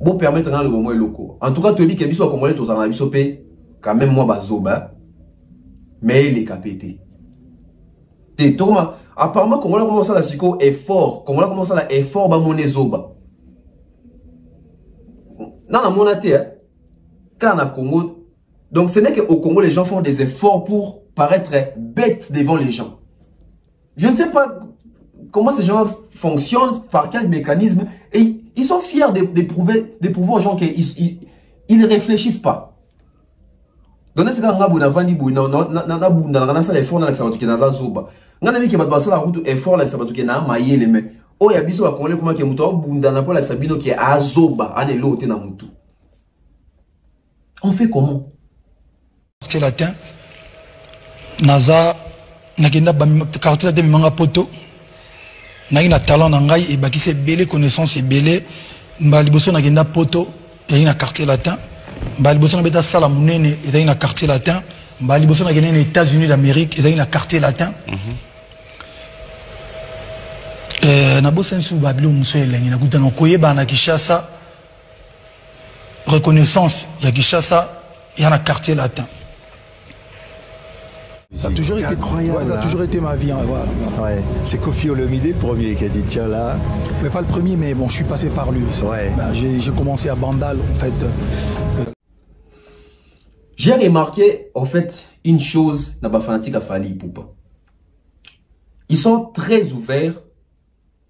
Bon permettre le moment locaux. En tout cas, tu dis que les Congolais tous en Abisopé, quand même moi bazoba, mais il est capété. T'es Thomas, apparemment Congolais commence à la psycho effort, Congolais commence à la effort ba monnaie zoba. Non la monnaie hein. Quand on Congo, donc ce n'est qu'au Congo les gens font des efforts pour paraître bêtes devant les gens. Je ne sais pas comment ces gens fonctionnent, par quel mécanisme, et ils sont fiers de prouver aux gens qu'ils ne réfléchissent pas. Donc, c'est quand on a fait des efforts, on a fait des efforts, on a fait des efforts, on a fait des efforts, on a fait des efforts, on a fait des efforts, on a fait des efforts, on fait comment? C'est latin. Naza, nakenda quartier latin manga poto. Na talent na ngai et baki c'est belé connaissance et belé. Mbali boso nakenda poto et na quartier latin. Mbali boso na beta sala munene et na quartier latin. Mbali boso nakenda les États-Unis d'Amérique et na quartier latin. Na bosa nsu babilo muso elengi na kutana koyeba na Kinshasa. Reconnaissance ya Kinshasa et na quartier latin. Ça a toujours été incroyable. Ouais, ça a toujours été ma vie. Hein, voilà. Ouais. C'est Koffi Olomide le premier qui a dit tiens là. Mais pas le premier, mais bon, je suis passé par lui aussi. Ouais. Ben, j'ai commencé à Bandal en fait. J'ai remarqué en fait une chose dans les fanatiques à Fally Ipupa. Ils sont très ouverts.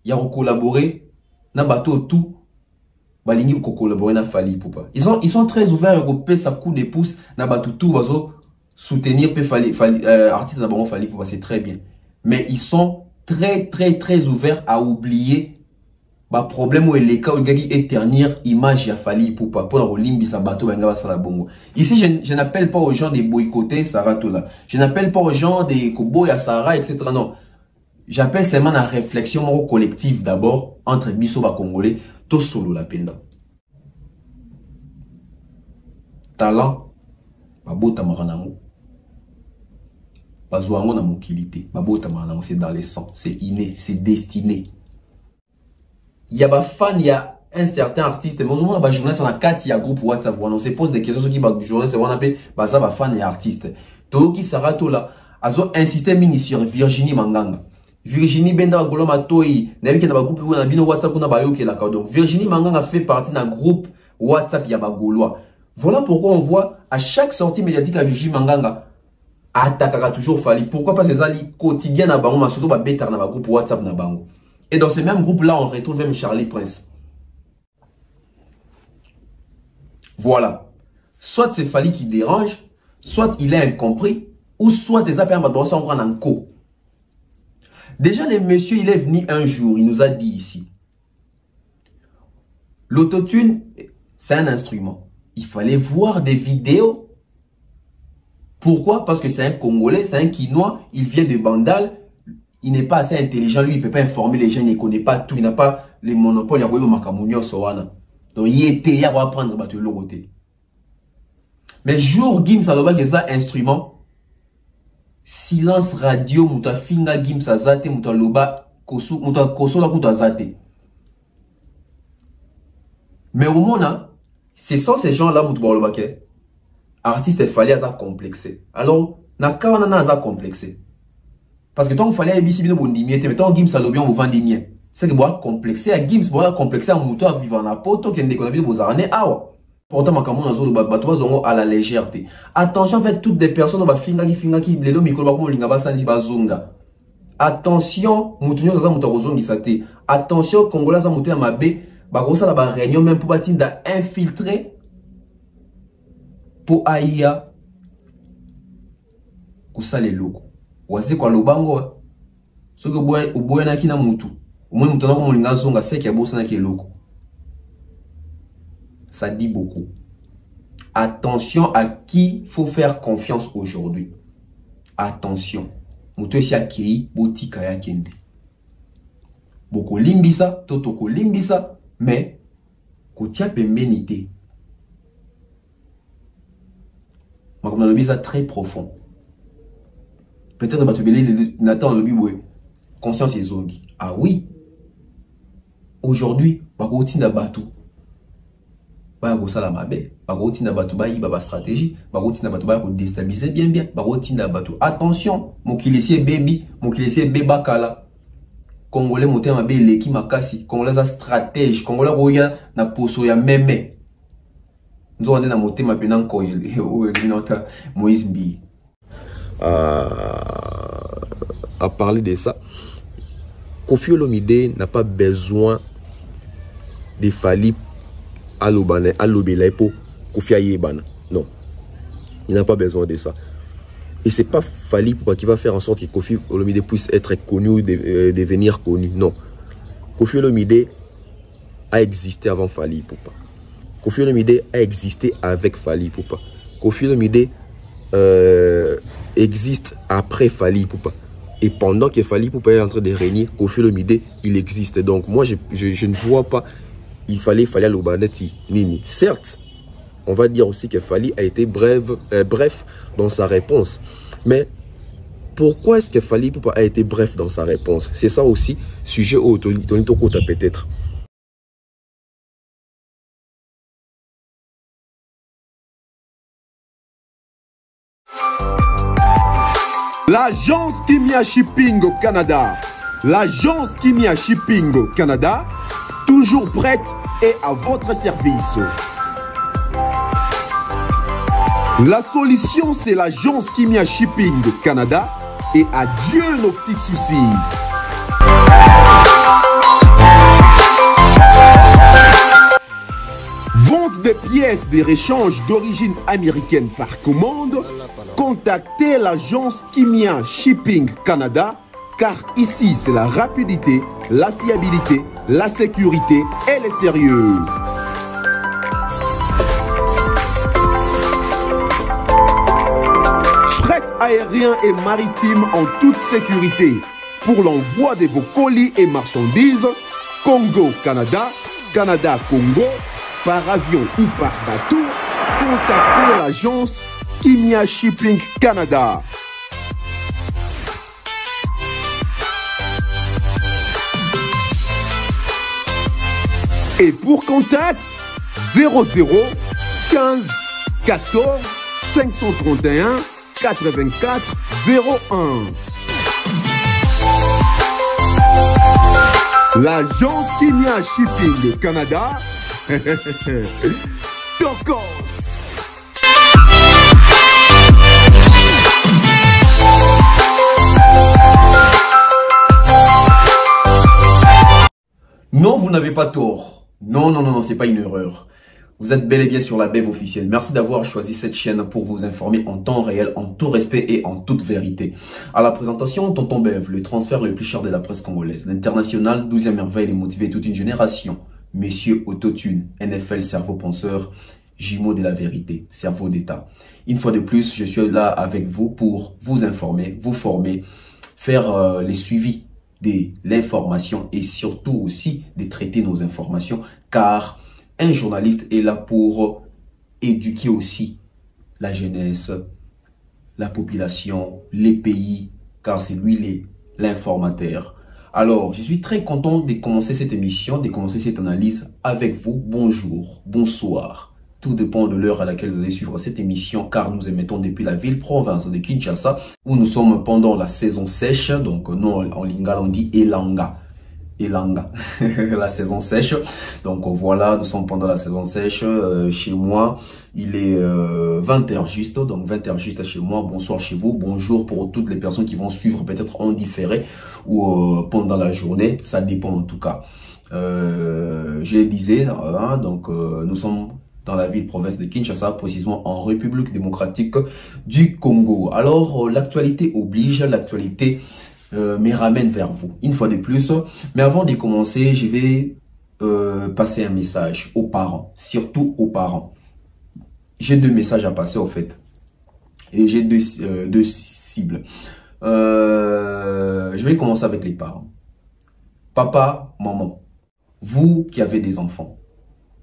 Ils ont collaboré dans le bateau tout. Ils ont collaboré avec Fally Ipupa. Ils sont très ouverts. Ils ont fait sa coup de pouce dans le bateau tout. Soutenir artistes d'abord Fally Ipupa, c'est très bien. Mais ils sont très ouverts à oublier le problème où les cas où ils éternir image à Fally Ipupa pour la limbi sa bateau bongo. Ici je n'appelle pas aux gens de boycotter Sarah Tola. Je n'appelle pas aux gens de Kobo à Sarah etc. Non. J'appelle seulement la réflexion collective d'abord entre biso ba congolais tout solo la penda. Talent babota maranamo. C'est dans les sangs, c'est inné, c'est destiné. Il y a des fans, il y a un certain artiste, mais aujourd'hui, il y a des journalistes, il y a un groupe WhatsApp, on se pose des questions sur qui les journalistes, on appelle des fans et artistes. Tout qui sera tout là, ils ont insisté sur Virginie Manganga. Virginie Benda Goloma Toi, n'a qui dans groupe WhatsApp, donc Virginie Manganga fait partie d'un groupe WhatsApp, il y a des Gaulois. Voilà pourquoi on voit à chaque sortie médiatique à Virginie Manganga, attaquera toujours Fally. Pourquoi? Parce que ça quotidien na bango, mais surtout ba bêta na ba groupe WhatsApp na bango. Et dans ce même groupe là, on retrouve même Charlie Prince. Voilà. Soit c'est Fally qui dérange, soit il est incompris, ou soit des appels à doit s'en prendre en co. Déjà le monsieur, il est venu un jour, il nous a dit ici. L'autotune, c'est un instrument. Il fallait voir des vidéos. Pourquoi? Parce que c'est un Congolais, c'est un Quinois, il vient de Bandal, il n'est pas assez intelligent, lui il ne peut pas informer les gens, il ne connaît pas tout, il n'a pas les monopoles, il a donc il était, il va apprendre à le côté. Mais jour Gims Saloba qui est ça instrument, silence radio, muta finga Gims Azate, muta loba, muta kosola kuta Azate. Mais au moins, ce sont ces gens-là, muta loba ke. Artiste il fallait avoir complexé. Alors, na kawana na za complexé. Parce que tant qu'il fallait ABC bino bondimie, mais tant Gims Salobi on vous vend des miens. C'est que boire complexé à Gims, boire complexé à mouton à vivre en poto qui ne déconne pas vos années. Ah pourtant ma camon zo bato bazongo à la légèreté. Attention en fait toutes des personnes ba finga qui lelo mikolo ba ko linga ba sandi ba zonga. Attention moutonyo za muto kozongi sate. Attention Congolais za muto ya mabe ba ko sala ba réunion même pour batinda infiltrer pour aïa kusale loko wase kwa lobango soki oboyana kina mutu omoni mutu na ko molinga zonga seki ya bosa na ki loko. Ça dit beaucoup. Attention à qui faut faire confiance aujourd'hui. Attention. Mutu esi akei botika ya kende. Boko limbisa totoko limbisa mais kotia pembeni te. On a ça très profond. Peut-être que Nathan le conscience et zongi. Ah oui. aujourd'hui, bakotinda batu. Bakosala mabe, bakotinda batu ba yiba ba stratégie, bakotinda batu ba ko déstabiliser bien, bakotinda batu. Attention, mokilisi baby, mokilisi beba kala. Congolais motema be leki makasi, Congolais a stratège, Congolais roya na poso ya meme. Nous on est na motema pena nko nota Moïse Mbi. À parler de ça, Koffi Olomide n'a pas besoin de Fally à l'obéla pour Koffi Ayebana. Non, il n'a pas besoin de ça. Et c'est pas Fally qui va faire en sorte que Koffi Olomide puisse être connu ou devenir connu. Non. Koffi Olomide a existé avant Fally Ipupa. Koffi Olomide a existé avec Fally Ipupa. Koffi Olomide existe après Fally Ipupa. Et pendant que Fally Ipupa est en train de régner, Koffi Olomide, il existe. Donc moi, je ne vois pas, il fallait Alobaneti Nini. Certes, on va dire aussi que Fally a été bref dans sa réponse. Mais pourquoi est-ce que Fally Ipupa a été bref dans sa réponse? C'est ça aussi, sujet au Tonito Kota peut-être. L'agence Kimia Shipping au Canada. L'agence Kimia Shipping au Canada, toujours prête et à votre service. La solution, c'est l'agence Kimia Shipping au Canada et adieu nos petits soucis. Vente des pièces de réchange d'origine américaine par commande. Contactez l'agence Kimia Shipping Canada, car ici c'est la rapidité, la fiabilité, la sécurité et le sérieux. Fret aérien et maritime en toute sécurité. Pour l'envoi de vos colis et marchandises, Congo-Canada, Canada-Congo, par avion ou par bateau, contactez l'agence Kimia Shipping Canada. Et pour contact, 00 15 14 531 84 01. L'agence Kimia Shipping Canada. Tokos. Non, vous n'avez pas tort. Non, c'est pas une erreur. Vous êtes bel et bien sur la BEV officielle. Merci d'avoir choisi cette chaîne pour vous informer en temps réel, en tout respect et en toute vérité. À la présentation, Tonton BEV, le transfert le plus cher de la presse congolaise. L'international, 12e merveille et motivé toute une génération. Messieurs Autotune, NFL, cerveau penseur, Jumeaux de la vérité, cerveau d'État. Une fois de plus, je suis là avec vous pour vous informer, vous former, faire les suivis de l'information et surtout aussi de traiter nos informations, car un journaliste est là pour éduquer aussi la jeunesse, la population, les pays, car c'est lui l'informateur. Alors, je suis très content de commencer cette émission, de commencer cette analyse avec vous. Bonjour, bonsoir. Tout dépend de l'heure à laquelle vous allez suivre cette émission, car nous émettons depuis la ville-province de Kinshasa, où nous sommes pendant la saison sèche. Donc, nous, en lingala, on dit Elanga. Elanga, la saison sèche. Donc voilà, nous sommes pendant la saison sèche. Chez moi, il est 20h juste, donc 20h juste chez moi. Bonsoir chez vous, bonjour pour toutes les personnes qui vont suivre peut-être en différé ou pendant la journée, ça dépend en tout cas. Je le disais, donc nous sommes dans la ville-province de Kinshasa, précisément en République démocratique du Congo. Alors l'actualité oblige, l'actualité me ramène vers vous, une fois de plus. Mais avant de commencer, je vais passer un message aux parents, surtout aux parents. J'ai deux messages à passer au fait. Et j'ai deux cibles. Je vais commencer avec les parents. Papa, maman, vous qui avez des enfants,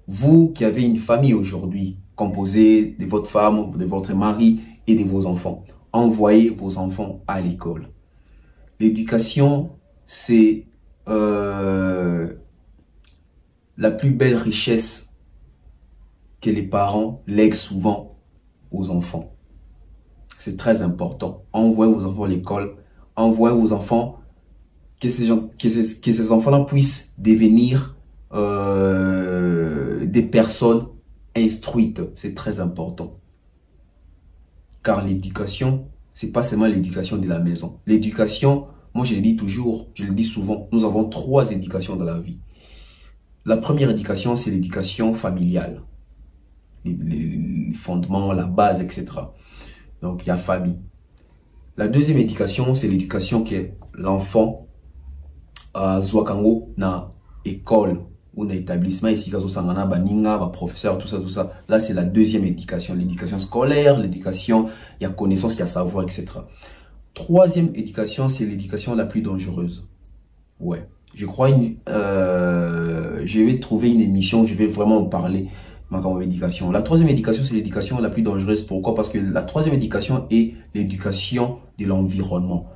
vous qui avez une famille aujourd'hui composée de votre femme, de votre mari et de vos enfants, envoyez vos enfants à l'école. L'éducation, c'est la plus belle richesse que les parents lèguent souvent aux enfants. C'est très important. Envoyez vos enfants à l'école. Envoyez vos enfants, que ces enfants-là puissent devenir des personnes instruites. C'est très important. Car l'éducation, c'est pas seulement l'éducation de la maison. L'éducation, moi je le dis toujours, je le dis souvent, nous avons 3 éducations dans la vie. La première éducation, c'est l'éducation familiale. Les fondements, la base, etc. Donc il y a famille. La deuxième éducation, c'est l'éducation que l'enfant a na école ou na établissement ici, sangana baninga, ba professeur, tout ça. Là, c'est la deuxième éducation, l'éducation scolaire, l'éducation, il y a connaissance, il y a savoir, etc. Troisième éducation, c'est l'éducation la plus dangereuse. Ouais, je crois, je vais trouver une émission, je vais vraiment en parler. Éducation. La troisième éducation, c'est l'éducation la plus dangereuse. Pourquoi? Parce que la troisième éducation est l'éducation de l'environnement,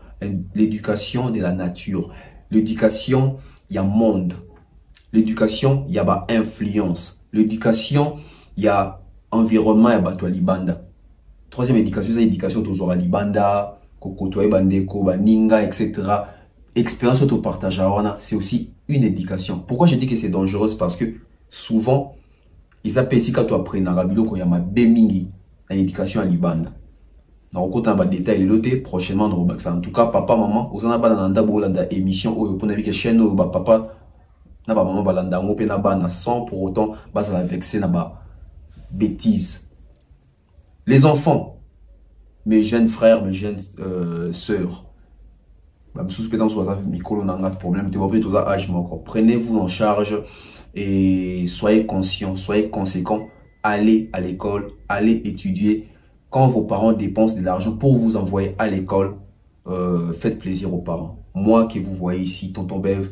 l'éducation de la nature, l'éducation, il y a monde, l'éducation, il y a influence, l'éducation, il y a environnement, il y a toi libanda. Troisième éducation, c'est l'éducation tozora libanda, kokotoe bandeko, baninga, etc. Expérience auto partage, c'est aussi une éducation. Pourquoi je dis que c'est dangereuse? Parce que souvent, ils appellent ici quand tu apprends à Rabilo qu'il y a ma bémingi dans l'éducation à Libanda. Donc, quand on a des détails, l'autre prochainement dans le en tout cas, papa, maman, vous en avez dans émission où vous avez que chaîne où papa, na maman balanda ngope na bana sans pour autant ça va vexer na ba bêtises. Les enfants, mes jeunes frères, mes jeunes sœurs, prenez-vous en charge et soyez conscients, soyez conséquents, allez à l'école, allez étudier. Quand vos parents dépensent de l'argent pour vous envoyer à l'école, faites plaisir aux parents. Moi qui vous voyez ici, tonton Bev,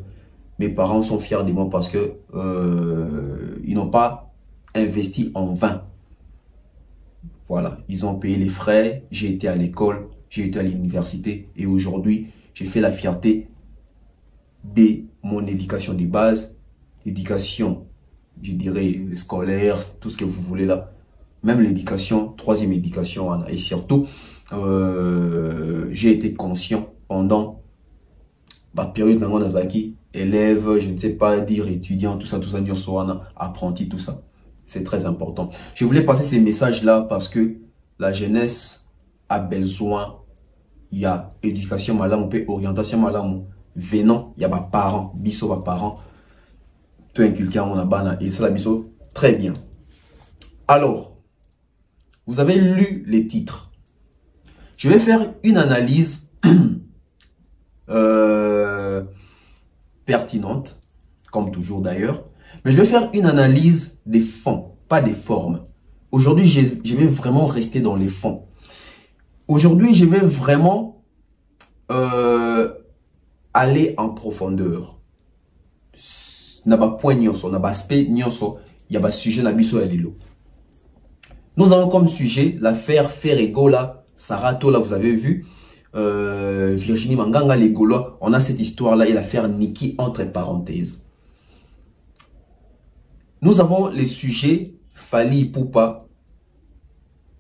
mes parents sont fiers de moi parce que ils n'ont pas investi en vain. Voilà, ils ont payé les frais, j'ai été à l'école, j'ai été à l'université et aujourd'hui, j'ai fait la fierté de mon éducation de base, éducation, je dirais, scolaire, tout ce que vous voulez là. Même l'éducation, troisième éducation. Et surtout, j'ai été conscient pendant la période de Nazaki, élève, je ne sais pas dire étudiant, tout ça, apprenti, tout ça. C'est très important. Je voulais passer ces messages-là parce que la jeunesse a besoin. Il y a éducation malam, orientation malam. Venant, il y a des parents, biso des parents. Tout inculqué en abana et ça la biso très bien. Alors, vous avez lu les titres. Je vais faire une analyse pertinente, comme toujours d'ailleurs. Mais je vais faire une analyse des fonds, pas des formes. Aujourd'hui, je vais vraiment rester dans les fonds. Aujourd'hui, je vais vraiment aller en profondeur. N'a pas point nyonso, n'a pas aspect nyonso, il y a pas sujet na biso ya lelo. Nous avons comme sujet l'affaire Ferregola, Saratola, vous avez vu, Virginie Manganga, les Gaulois, on a cette histoire-là et l'affaire Niki entre parenthèses. Nous avons les sujets Fally Ipupa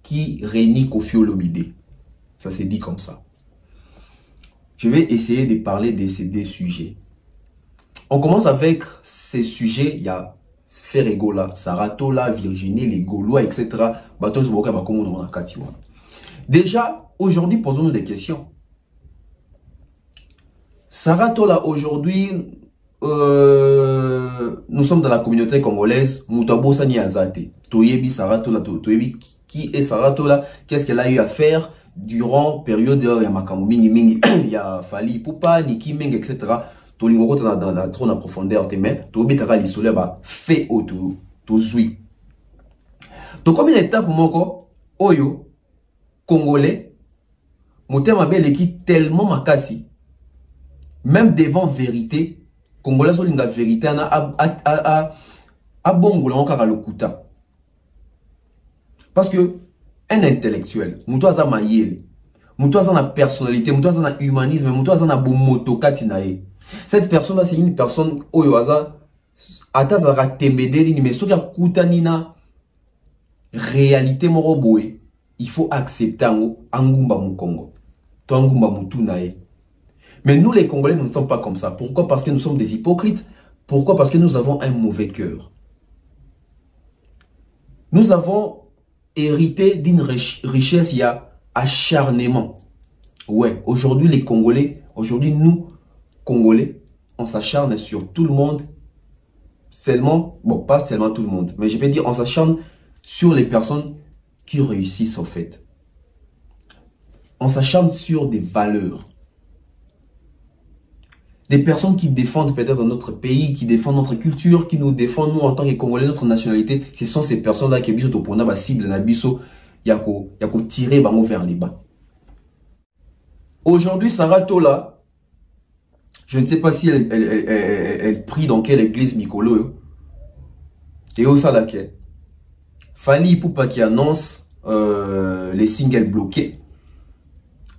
qui réunit Koffi Olomide. Ça s'est dit comme ça. Je vais essayer de parler de ces deux sujets. On commence avec ces sujets. Il y a Ferregola, Saratola, Virginie, les Gaulois, etc. Déjà, aujourd'hui, posons-nous des questions. Saratola, aujourd'hui, nous sommes dans la communauté congolaise. Moutabo Sani Azate. Toyebi Saratola, Toyebi qui est Saratola, qu'est-ce qu'elle a eu à faire durant période il y a Makamu Mingi Mingi, il y a Fally Ipupa, Niki Ming, etc. Tolingo dans trop en profondeur, mais Toyebi Taka l'isolé ba fait autour, Tozui. Donc combien d'étapes moko Oyo Congolais, Motema Belle qui tellement makasi, même devant vérité. Congolais sont la vérité à bongo la lokuta. Parce que un intellectuel, muto aza mayele, muto aza na personnalité, muto aza na humanisme, muto aza na bomoto katinae. Cette personne là c'est une personne oyo aza ata zara tembedeli mais soki akutani na réalité moko boye, il faut accepter angumba mukongo to angumba mutu na ye. Mais nous les Congolais, nous ne sommes pas comme ça. Pourquoi? Parce que nous sommes des hypocrites. Pourquoi? Parce que nous avons un mauvais cœur. Nous avons hérité d'une richesse, il y a acharnement. Ouais, aujourd'hui les Congolais, aujourd'hui nous, Congolais, on s'acharne sur tout le monde. Seulement, bon, pas seulement tout le monde, mais je peux dire, on s'acharne sur les personnes qui réussissent en fait. On s'acharne sur des valeurs. Des personnes qui défendent peut-être notre pays, qui défendent notre culture, qui nous défendent nous en tant que Congolais, notre nationalité. Ce sont ces personnes-là qui sont au la cible, yako tirer bango vers les bas. Aujourd'hui, Sarah Tola, je ne sais pas si elle prie dans quelle église Mikolo. Et au laquelle Fally Ipupa qui annonce les singles bloqués,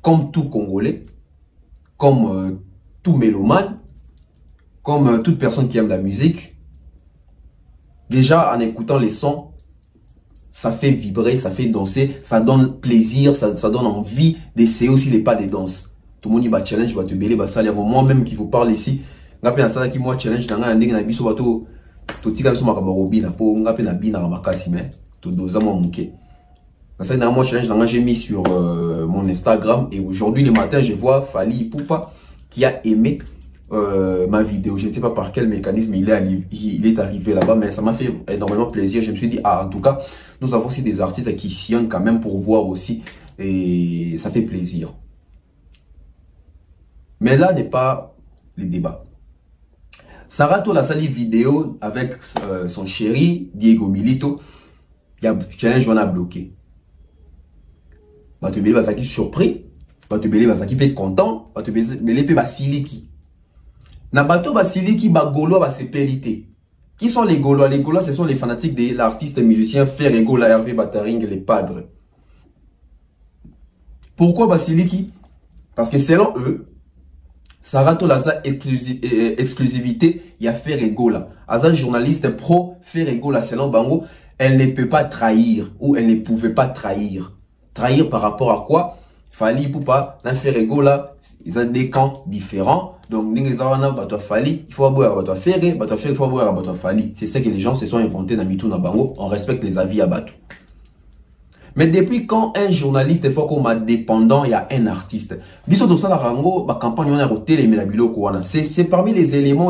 comme tout Congolais, comme tout mélomane, comme toute personne qui aime la musique. Déjà, en écoutant les sons, ça fait vibrer, ça fait danser, ça donne plaisir, ça donne envie d'essayer aussi les pas de danse. Tout le monde va challenge, va te belé, va salir. Moi-même qui vous parle ici, qui moi challenge, dans un ndenge na biso bato, to tika biso makabarobi na po ngape na bina na makasi mais to doza mo muke. Ça moi challenge, j'ai mis sur mon Instagram et aujourd'hui le matin je vois Fally Ipupa qui a aimé ma vidéo. Je ne sais pas par quel mécanisme il est arrivé là-bas, mais ça m'a fait énormément plaisir. Je me suis dit, ah, en tout cas, nous avons aussi des artistes qui sillonnent quand même pour voir aussi. Et ça fait plaisir. Mais là n'est pas le débat. Sarah Tola sali vidéo avec son chéri, Diego Milito. Il y a un challenge qu'on a bloqué. Batebele Basaki surpris. Batebele Basaki peut content. Batebele peut basiliki. Na bato basiliki ba Gaulois ba sepelité. Qui sont les Gaulois? Les Gaulois, ce sont les fanatiques de l'artiste musicien Ferré Gola, Hervé Bataring, les padres. Pourquoi basiliki? Parce que selon eux, Sarah Tola sa exclusivité, il y a Ferré Gola. As journaliste pro Ferré Gola, selon Bango, elle ne peut pas trahir ou elle ne pouvait pas trahir. Trahir par rapport à quoi? Fally Ipupa, dans Ferré Gola, ils ont des camps différents. Donc, il faut avoir Ferré, il faut avoir Fally. C'est ça que les gens se sont inventés dans Mitou Nabango. On respecte les avis à Batou. Mais depuis quand un journaliste est fort comme dépendant, il y a un artiste. C'est parmi les éléments,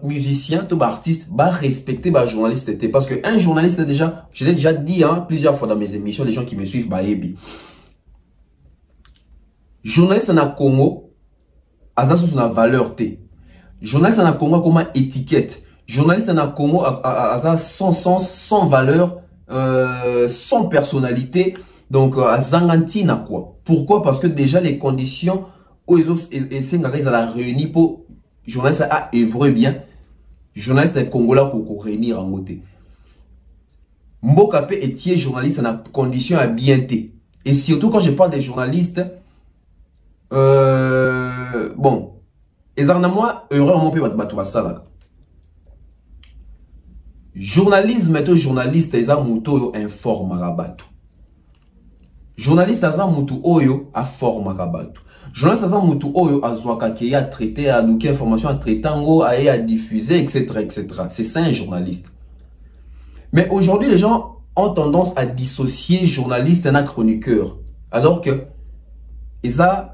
musicien, tout artiste, respecter journaliste. Parce qu'un journaliste, déjà, je l'ai déjà dit plusieurs fois dans mes émissions, les gens qui me suivent, journaliste en Congo, Azasu na valeur T. Journaliste en Congo comme étiquette. Journaliste en Congo Azasu sans sens, sans valeur, sans personnalité. Donc Azangantina quoi. Pourquoi? Parce que déjà les conditions où ils ont réuni pour journaliste à œuvrer bien. Journaliste congolais pour réunir en côté. Mbokape est journaliste en condition à bien T. Et surtout quand je parle des journalistes. Bon, moi, journalisme et journaliste, ils ont muto informe rabatu. Journaliste, ils ont muto oyo a forme rabatu. Journaliste, ils ont muto oyo a zwakake a traiter, a douker information, a traiter, a diffuser, etc., etc. C'est ça un journaliste. Mais aujourd'hui, les gens ont tendance à dissocier journaliste et chroniqueur, alors que ils ont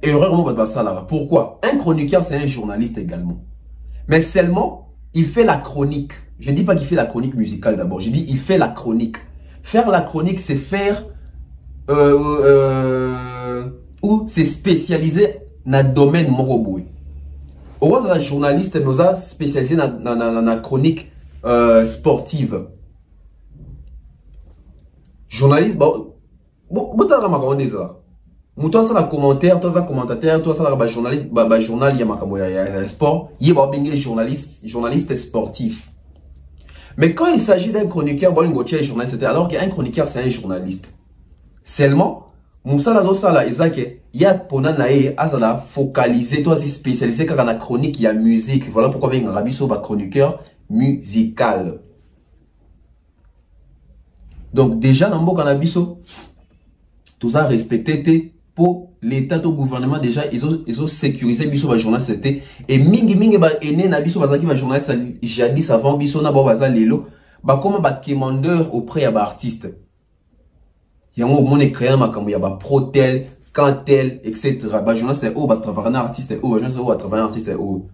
erreur. Pourquoi? Un chroniqueur, c'est un journaliste également. Mais seulement, il fait la chronique. Je ne dis pas qu'il fait la chronique musicale d'abord. Je dis il fait la chronique. Faire la chronique, c'est faire... ou c'est spécialisé dans le domaine moroboui. Au revoir, un journaliste nous a spécialisé dans la chronique sportive. Journaliste, bon, toi ça la commentaire, toi ça commentateur, toi ça la journaliste, journal il y a sport, il y a journaliste sportif. Mais quand il s'agit d'un chroniqueur, journaliste, alors qu'un chroniqueur c'est un journaliste. Seulement, Moussa Lazo Sala, Isaac, il y a pendant nae azala focalisé toi c'est spécialisé car la chronique il y a musique. Voilà pourquoi ben Rabiso va chroniqueur musical. Donc déjà dans mon cannabiso tout ça respecté pour l'état du gouvernement déjà ils ont sécurisé biso ba journal c'était et mingi ba ene na biso bazaki ba journal ça jadis avant biso na ba baza lelo ba comme ba commandeur auprès ya ba artiste. Yango mon créé makambo ya ba protel Cantel, etc. Bah, journaliste oh, bah, travailler un artiste oh, journaliste oh, bah, travailler un artiste oh.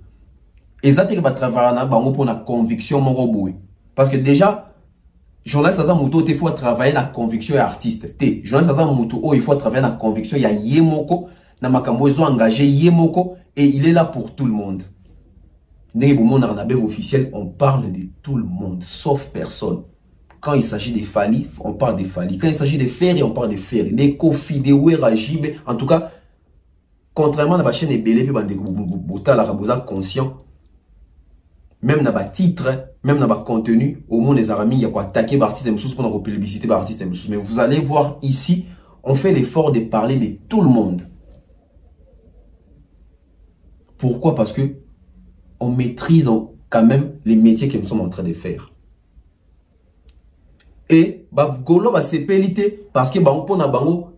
Et ça, c'est que bah, travailler un bango pour la conviction, mon robot. Parce que déjà, journaliste ça moto, il faut travailler la conviction et artiste. T, journaliste ça moto, oh, il faut travailler la conviction. Il y a Yemoko, na makambo ils ont engagé Yemoko et il est là pour tout le monde. N'est que mon arnabé officiel, on parle de tout le monde, sauf personne. Quand il s'agit des Fali, on parle des Fali. Quand il s'agit des Ferry, on parle des Ferry. Des Kofi, des Wera, Jibe. En tout cas, contrairement à la chaîne de Belé, la conscient, même dans le titre, même dans le contenu, au moins les Aramis, il y a quoi attaquer par artiste pour la publicité par artiste. Mais vous allez voir ici, on fait l'effort de parler de tout le monde. Pourquoi? Parce que on maîtrise quand même les métiers que nous sommes en train de faire. Et bah golo va s'épéliter parce que bango pona bango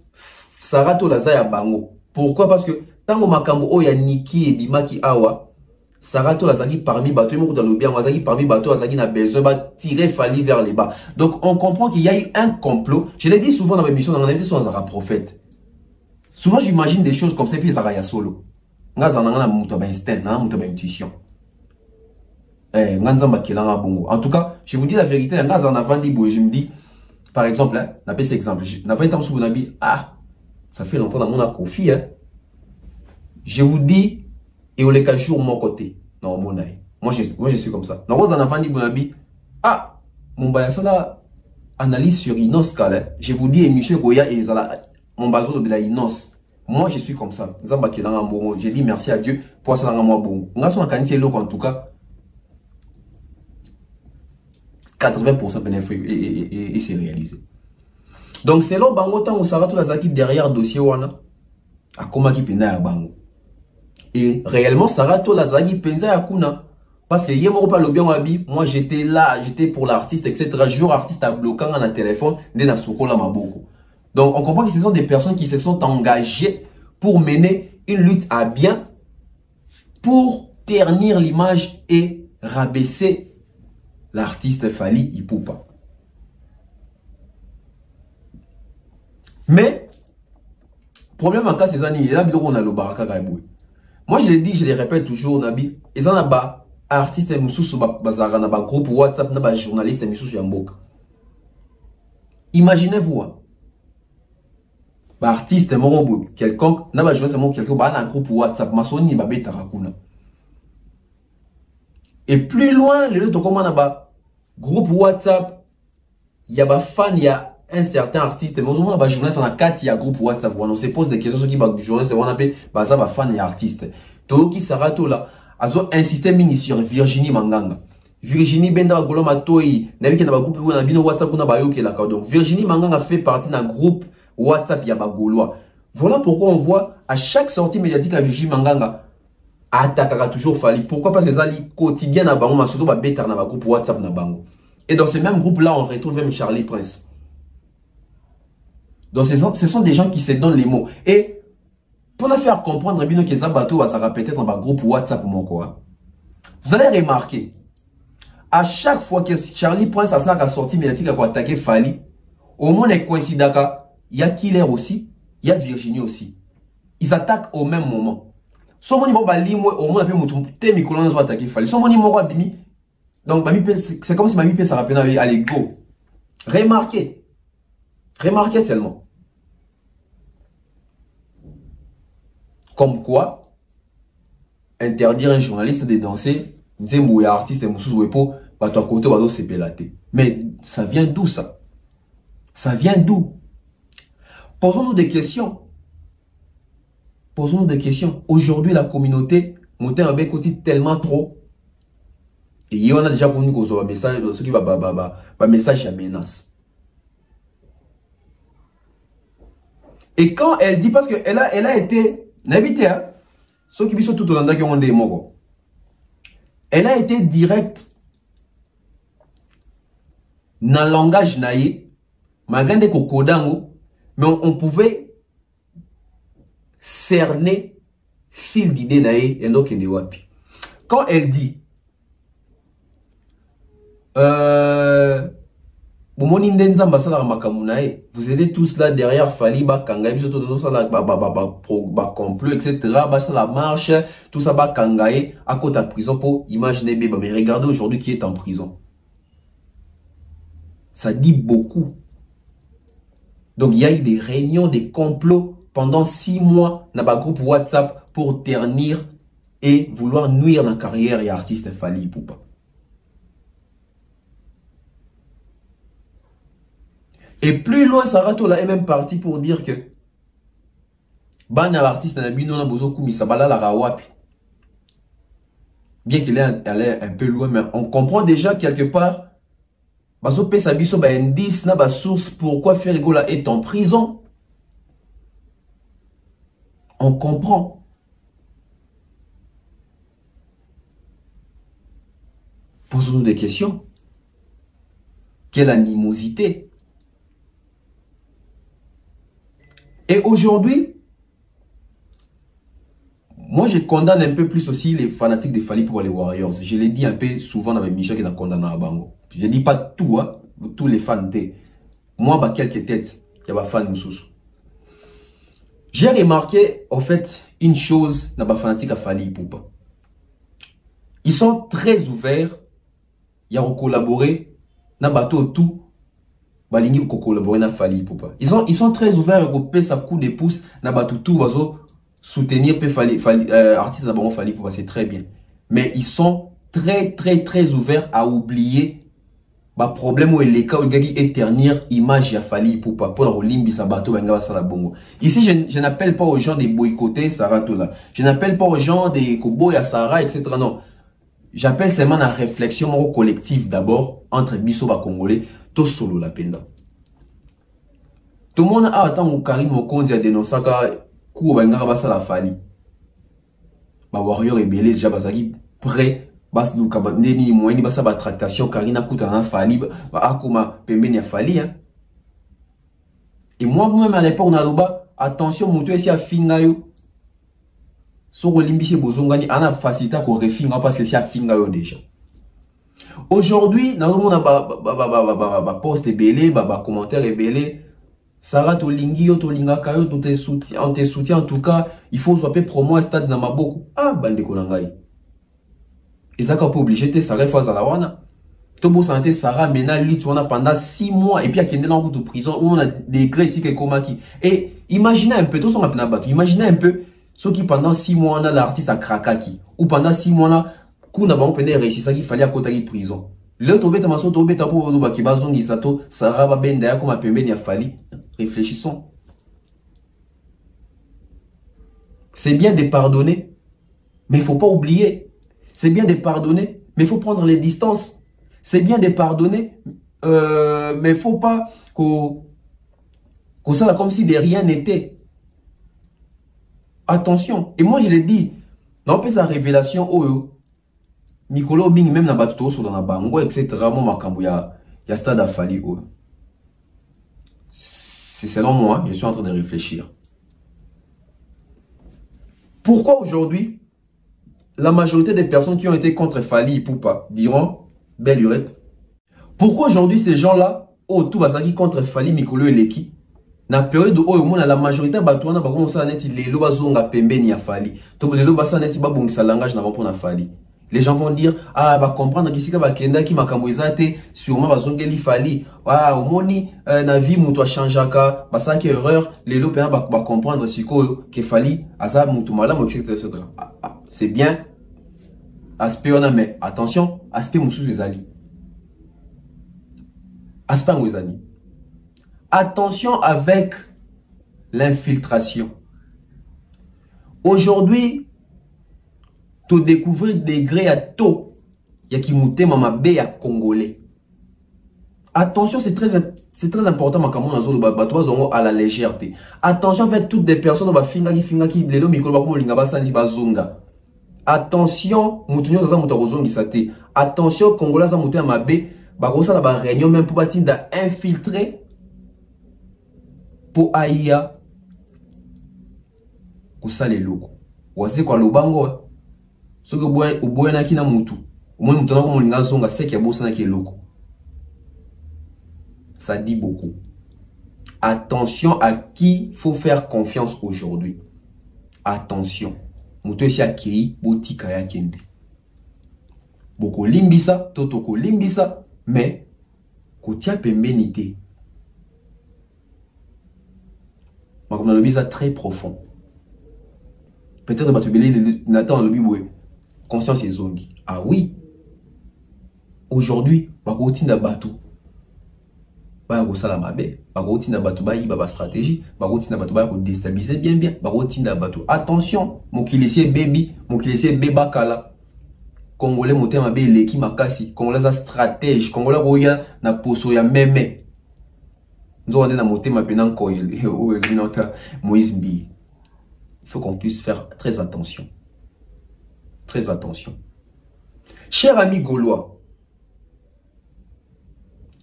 sarato la zaya bango. Pourquoi? Parce que tango makambo o ya Niki et Bimaki awa sarato la zagi parmi bateau et dans le bien zagi parmi bateau zagi na besoin va tirer Fali vers les bas. Donc on comprend qu'il y a eu un complot. Je l'ai dit souvent dans mes émissions dans l'invité sur Zara prophète. Souvent j'imagine des choses comme ça puis Zara ya solo. Nga zananga na muto ba instinct, na muto ba intuition. En tout cas, je vous dis la vérité, je me dis, par exemple, hein, cet exemple, ah, ça fait longtemps dans mon confi, hein. Je vous dis, et au cas jour mon côté, non, mon aïe. Moi, je suis comme ça. Ah, mon bayasala analyse sur Inos Kale. Je vous dis, monsieur Goya et Zala, mon bazo de la Inos. Moi, je suis comme ça. J'ai dit merci à Dieu pour ça. En tout cas, 80% et c'est réalisé. Donc, selon Bango, tant que ça va tout la derrière dossier, à comment qui pena à Bango. Et réellement, ça va tout la zagi penza à Kuna. Parce que hier, moi, j'étais là, j'étais pour l'artiste, etc. Jour artiste à bloquant dans le téléphone, dès Sokola Maboko. Donc, on comprend que ce sont des personnes qui se sont engagées pour mener une lutte à bien, pour ternir l'image et rabaisser l'artiste Fali Ipupa. Mais, problème en cas, c'est ça, il y a le baraka gaiboué. Moi, je l'ai dit, je le répète toujours, Nabi, ils en ont un artiste moussous bazara, un groupe WhatsApp, un journaliste moussous yamboka. Imaginez-vous, hein, artiste morobo quelconque, n'a pas joué c'est quelqu'un, un groupe WhatsApp, masoni babé tarakuna. Et plus loin, le groupe WhatsApp, il y a des fans, il y a un certain artiste, mais aujourd'hui, il y a des journalistes, il y a un groupe WhatsApp, on se pose des questions, ceux qui sont journalistes, on appelle des fans et artistes. Tout qui s'arrête là, ils ont incité sur Virginie Manganga. Virginie Benda Goloma Toi, n'a vu groupe WhatsApp, donc Virginie Manganga fait partie d'un groupe WhatsApp, il y a Gaulois. Voilà pourquoi on voit à chaque sortie médiatique à Virginie Manganga, attaquera toujours Fali. Pourquoi? Parce que ça li quotidien na bango, surtout ba betar na ba groupe WhatsApp na bango. Et dans ces mêmes groupes là, on retrouve même Charlie Prince. Donc ce sont des gens qui se donnent les mots. Et pour nous faire comprendre bien que ça bateau va se répéter dans ba groupe WhatsApp mon quoi. Vous allez remarquer à chaque fois que Charlie Prince a sa sortie médiatique à attaquer Fali, au moins les coïncidents, il y a Killer aussi, il y a Virginie aussi. Ils attaquent au même moment. Somoni bo bali moi au moins un peu mutum te mi kolona zo attaquer Fali. Somoni mo ko bimi. Donc c'est comme si Mami P ça rappelle allez go. Remarquez. Remarquez seulement. Comme quoi interdire un journaliste de danser, Nzembo ya artiste mususu wepo ba to côté ba do sepelaté. Mais ça vient d'où ça? Ça vient d'où? Posons-nous des questions. Posons-nous des questions. Aujourd'hui, la communauté monte un bécotis tellement trop. Et il y en a déjà connu qu'on soit un message, ce qui va message à menace. Et quand elle dit, parce qu'elle a été, n'habité, hein, ceux qui sont tout au long qui ont des mots, elle a été directe dans le langage naïe, malgré kokodango, mais on pouvait cerner fil d'idée naïe et donc il wapi. Quand elle dit vous aidez tous là derrière Fali Bakanga, complot, etc. La marche, tout ça Bakangae à côté de prison pour imaginer bébé. Mais regardez aujourd'hui qui est en prison. Ça dit beaucoup. Donc il y a eu des réunions, des complots pendant 6 mois dans le groupe WhatsApp pour ternir et vouloir nuire la carrière et artiste Fali Ipupa. Et plus loin, Sarato là est même parti pour dire que ban artiste n'a pas besoin de misabala la rawapi. Bien qu'il est allé un peu loin, mais on comprend déjà quelque part. Baso pe sabiso ba indice na ba source pourquoi Ferregola est en prison. On comprend. Posons-nous des questions. Quelle animosité? Et aujourd'hui, moi je condamne un peu plus aussi les fanatiques de Fali pour les Warriors. Je l'ai dit un peu souvent dans mes missions qui ont condamné à Bango. Je ne dis pas tout, hein, tous les fans de. Moi, bah, quelques têtes, il y a des fans moussous. J'ai remarqué, en fait, une chose dans les fanatiques à Fali Ipupa. Ils sont très ouverts, il y a collaboré, dans bateau tout. Balingi ko collaborer na Fali Ipupa. Ils sont très ouverts à couper sa coup de pouce na batutu bazo soutenir pe Fali artiste d'abord Fali Ipupa, c'est très bien. Mais ils sont très ouverts à oublier ba problème où les cas où il y a éternir image ya Fali Ipupa pour la limbi sa bateau benga sala bongo. Ici je n'appelle pas aux gens de boycotter Sarah là. Je n'appelle pas aux gens de koboy à Sarah etc. Non. J'appelle seulement la réflexion collective d'abord entre biso ba congolais. Tout solo la penda. Tout le monde a attendu Karim Mokonzi a dénoncé que Kouba Ngara la Fali. Ba warrior rebelle déjà bazaki prêt bas luka ba ndeni moyeni basa ba tractation Karina kuta na Fali ba akoma pembeni ya Fali hein. Et moi-même à l'époque na loba attention mutu esi a finga yo. Soko limbishe bozongani ana facilita ko refinga parce que si a finga yo déjà. Aujourd'hui, dans le monde a post belé, commentaire belé. Sarah tolingi yo tolinga kayo on te soutient en tout cas, il faut swapper promo à stade na maboko. Ah bande ko nangai. Ezaka pas obligé te Sarah fa za wana. Tobo santé Sarah mena lutte on a pendant 6 mois et puis a kende na de prison où on a décret ici que komaki. Et imaginez un peu tout son apna batu. Imaginez un peu ceux qui pendant 6 mois on a l'artiste à Krakaki ou pendant 6 mois là kuna ba on réussi ça qu'il fallait à côté de prison. Le tobeta maso tobeta pour ba ki bazongi sato Sarah ba benda ya comme pembeni ya Fali. Réfléchissons. C'est bien de pardonner, mais il ne faut pas oublier. C'est bien de pardonner, mais il faut prendre les distances. C'est bien de pardonner, mais il ne faut pas qu'on soit comme si de rien n'était. Attention. Et moi je l'ai dit, dans sa révélation, Nicolas Ming même na batuto sur la bango etc. Mon makambo ya stade à Fali. C'est selon moi, je suis en train de réfléchir. Pourquoi aujourd'hui, la majorité des personnes qui ont été contre Fali Ipupa diront belle lurette? Pourquoi aujourd'hui ces gens-là, tout basaki contre Fali Mikolo et Leki, na période où la majorité batouana ba commencer à neti les loba zonga pembeni ya Fali, to les loba sa neti ba bongisa langage na pour na Fali. Les gens vont dire, ah, va comprendre que si ka bakenda ki makamboizate, sûrement va zongeli Fali. Ah, au moni, na vie moutou a changeaka, bah ça qui erreur, les lopéens va comprendre si que Fali, asa moutou malam, etc. C'est bien, aspect on a, mais attention, aspect moussou les ali. Aspect aux amis. Attention avec l'infiltration. Aujourd'hui, tu découvrir des degrés à tôt. Il y a qui mouté mama bé à Congolais. Attention, c'est très important à la légèreté. Attention avec toutes les personnes qui attention, attention, Congolais za mutu mabe, bagosa la ba réunion même pour batinda infiltrer pour aïa kusale loko. Wase kwa lobango. Soki uboye na kina mutu. Umoni mutu na ko molinga zonga seki ya bosa na ki loko. Ça dit beaucoup. Attention à qui faut faire confiance aujourd'hui. Attention. Mutu esi akei botika ya kende. Boko limbisa, totoko limbisa, mais kotia pembeni te. Makomna lobi ça très profond. Peut-être batubeli Nathan lobi boye. Conscience et zongi. Ah oui. Aujourd'hui, bako tinda batu. Bako sala mabe, bako tinda batu ba yiba ba stratégie, bako tinda batu ba ko déstabiliser bien, bako tinda batu. Attention, mokilesi baby, mokilesi beba kala. Congolais motema be leki makasi, Congolais a stratège, Congolais roya na poso ya meme. Nzo ande na motema penan koyel, Moïse Mbi. Il faut qu'on puisse faire très attention. Très attention. Cher ami Gaulois,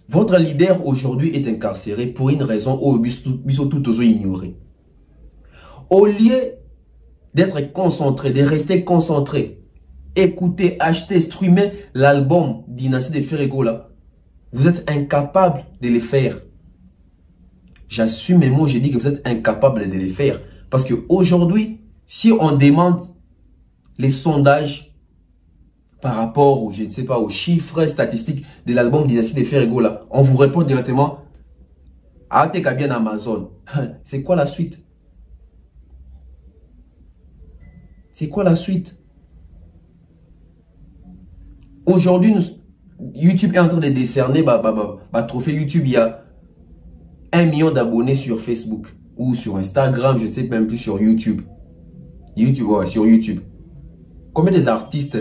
votre leader aujourd'hui est incarcéré pour une raison où tout aux ignoré. Au lieu d'être concentré, de rester concentré, écouter, acheter, streamer l'album Dynastie de Ferregola, vous êtes incapable de le faire. J'assume mes mots, j'ai dit que vous êtes incapable de le faire. Parce qu'aujourd'hui, si on demande les sondages par rapport aux, je ne sais pas, aux chiffres statistiques de l'album Dynastie de Ferregola, on vous répond directement ah, t'es bien Amazon. C'est quoi la suite? C'est quoi la suite? Aujourd'hui, YouTube est en train de décerner trophée YouTube. Il y a 1 million d'abonnés sur Facebook ou sur Instagram, je ne sais même plus, sur YouTube. Ouais, sur YouTube. Combien des artistes,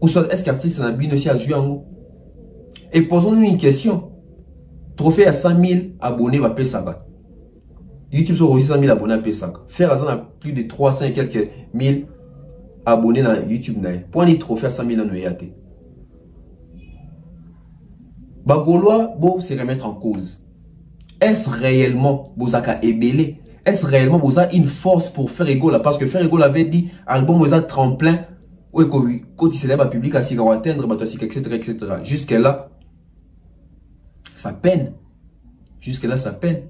ou est-ce qu'artistes ont bien aussi à jouer en haut? Et posons-nous une question. Trophée à 100 000 abonnés va payer ça. YouTube sur aussi 100 000 abonnés à payer ça. Faire à plus de 300 et quelques mille abonnés dans YouTube. Pour un trophée à 100 000 dans le Bagolois, beau se remettre en cause. Est-ce réellement Bozaka Ebele? Est-ce réellement Boza une force pour faire Ferregola? Parce que Ferregola avait dit album Boza tremplin. Oui, quand il s'est là, public à Sika atteindre, etc. Jusqu'à là, ça peine. Jusqu'à là, ça peine.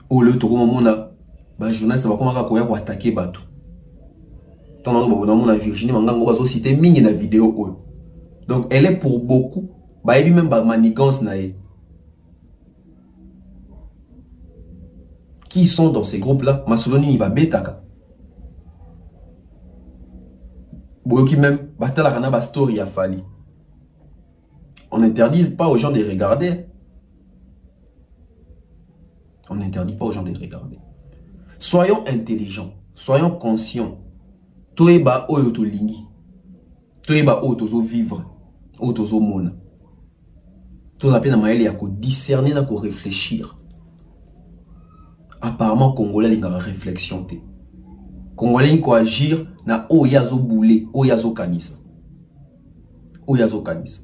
Au lieu de moment, le journaliste va attaquer Batou. Dans Virginie, on citer mini la vidéo. Donc, elle est pour beaucoup. Même manigance qui sont dans ces groupes-là? Masoloni va betaka. Boyoki même, batala rana ba story a fali. On n'interdit pas aux gens de regarder. On n'interdit pas aux gens de regarder. Soyons intelligents, soyons conscients. Toeba oyo to lingi. Toeba oyo tozo vivre, oyo tozo mona. Toza pe na maele ya ko discerner na ko réfléchir. Apparemment Congolais linga réflexion te. Congolais ko agir na oyazo boulé, oyazo kanisa. Oyazo kanisa.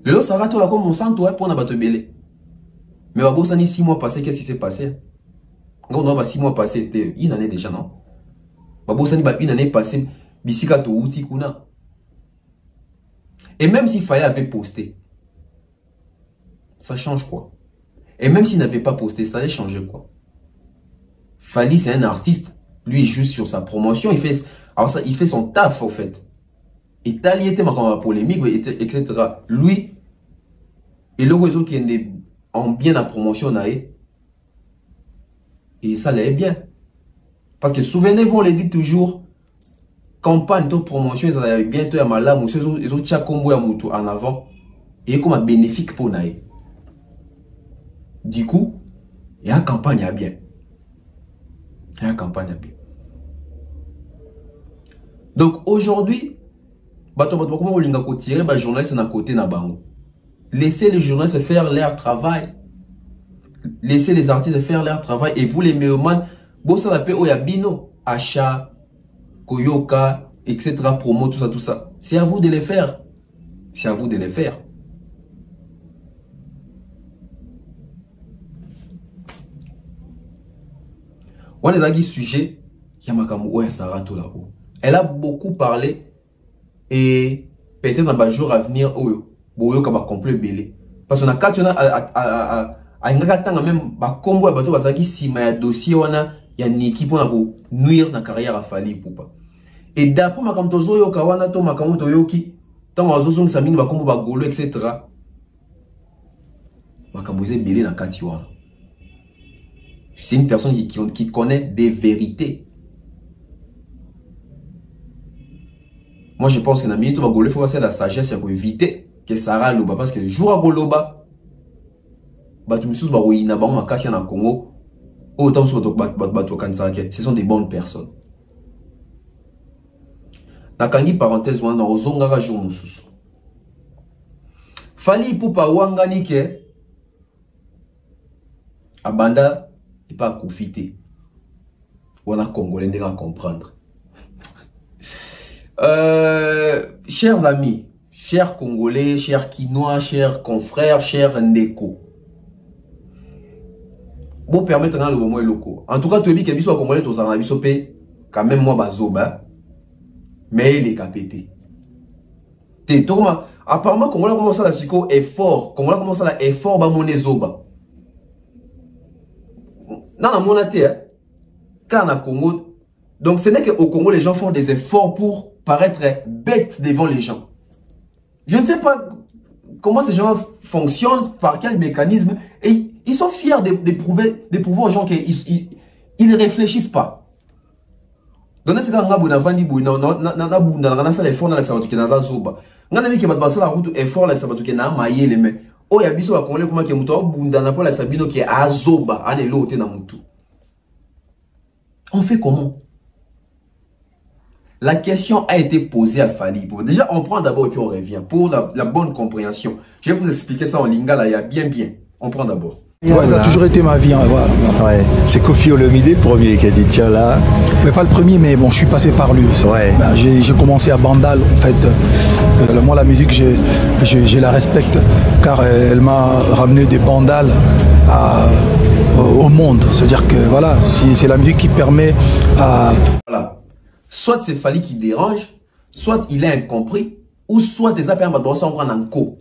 Le lot ça va to la comme on sent toi pour na bato belé. Mais babosa ni 6 mois passés, qu'est-ce qui s'est passé? On a 6 mois passés, une année déjà non? Babosa ni une année passée, bisika to uti kuna. Et même s'il fallait avait posté, ça change quoi? Et même s'il n'avait pas posté, ça allait changer quoi? Fali c'est un artiste, lui juste sur sa promotion, il fait son taf en fait. Et Tali était ma polémique, etc. Lui, et le réseau qui est en bien la promotion, et ça l'est bien. Parce que souvenez-vous, on le dit toujours, campagne de promotion, ils avaient bientôt à Malam, ils ont tcha combo à Moutou en avant, et comme un bénéfique pour naï. Du coup, il y a une campagne à bien. Il y a une campagne à bien. Donc aujourd'hui, comment on tirer les journalistes à côté na bango. Laissez les journalistes faire leur travail. Laissez les artistes faire leur travail. Et vous les mélomanes, bossa la paix oyabino, achat, koyoka, etc. promo, tout ça, tout ça. C'est à vous de les faire. C'est à vous de les faire. On est à sujet, elle a beaucoup parlé et peut-être dans les jours à venir, complet belé. Parce qu'on a quand on a même combo bateau basaki si ma dossier wana ya niki pour nuire na carrière à Fally Ipupa. Et d'après ma kamtozo yo kawana to makamoto yoki tant azozong samini ba combo ba golo etc. Makamboze belé na kati wana. C'est une personne qui connaît des vérités. Moi, je pense que dans la minute, il faut passer la sagesse pour éviter que Sarah Loba. Parce que le jour à Goloba, ce sont des bonnes personnes. Nakangi parenthèse, on a ozongara jour mususu. Fally Ipupa wangani ke abanda et pas confiter. On a Congolais à comprendre. Chers amis, chers Congolais, chers Kinois, chers confrères, chers Ndeko. Bon, permettre le moment loco. En tout cas, tu dis que les Congolais, tu as quand même moi bazoba, mais il est capété. Apparemment, Congolais commence à la psycho effort. Congolais commence à la effort ba mon zoba. Dans mon terre, car na Congo, donc ce n'est qu'au Congo les gens font des efforts pour paraître bêtes devant les gens. Je ne sais pas comment ces gens fonctionnent, par quel mécanisme, et ils sont fiers de prouver aux gens qu'ils ne réfléchissent pas. Donc c'est quand on a vendu na bunda na sala effort na la sabatu ke na zoba. Ngana mi ke bat basala route effort la sabatu ke na maye le me. O ya biso ba Congolais comment ke muto bunda na pour la sabino ke azoba ane lote na mutu. On fait comment? La question a été posée à Fally. Déjà, on prend d'abord et puis on revient. Pour la bonne compréhension. Je vais vous expliquer ça en lingala. Il y a bien. On prend d'abord. Ouais, ça a toujours été ma vie. Hein, voilà. Ouais. C'est Koffi Olomide le premier qui a dit tiens là. Mais pas le premier, mais bon, je suis passé par lui. Ouais. Ben, j'ai commencé à Bandal. En fait, moi, la musique, je la respecte car elle m'a ramené des Bandal au monde. C'est-à-dire que voilà, c'est la musique qui permet à... Voilà. Soit c'est Fally qui dérange, soit il est incompris, ou soit des appels doivent s'en prendre en co.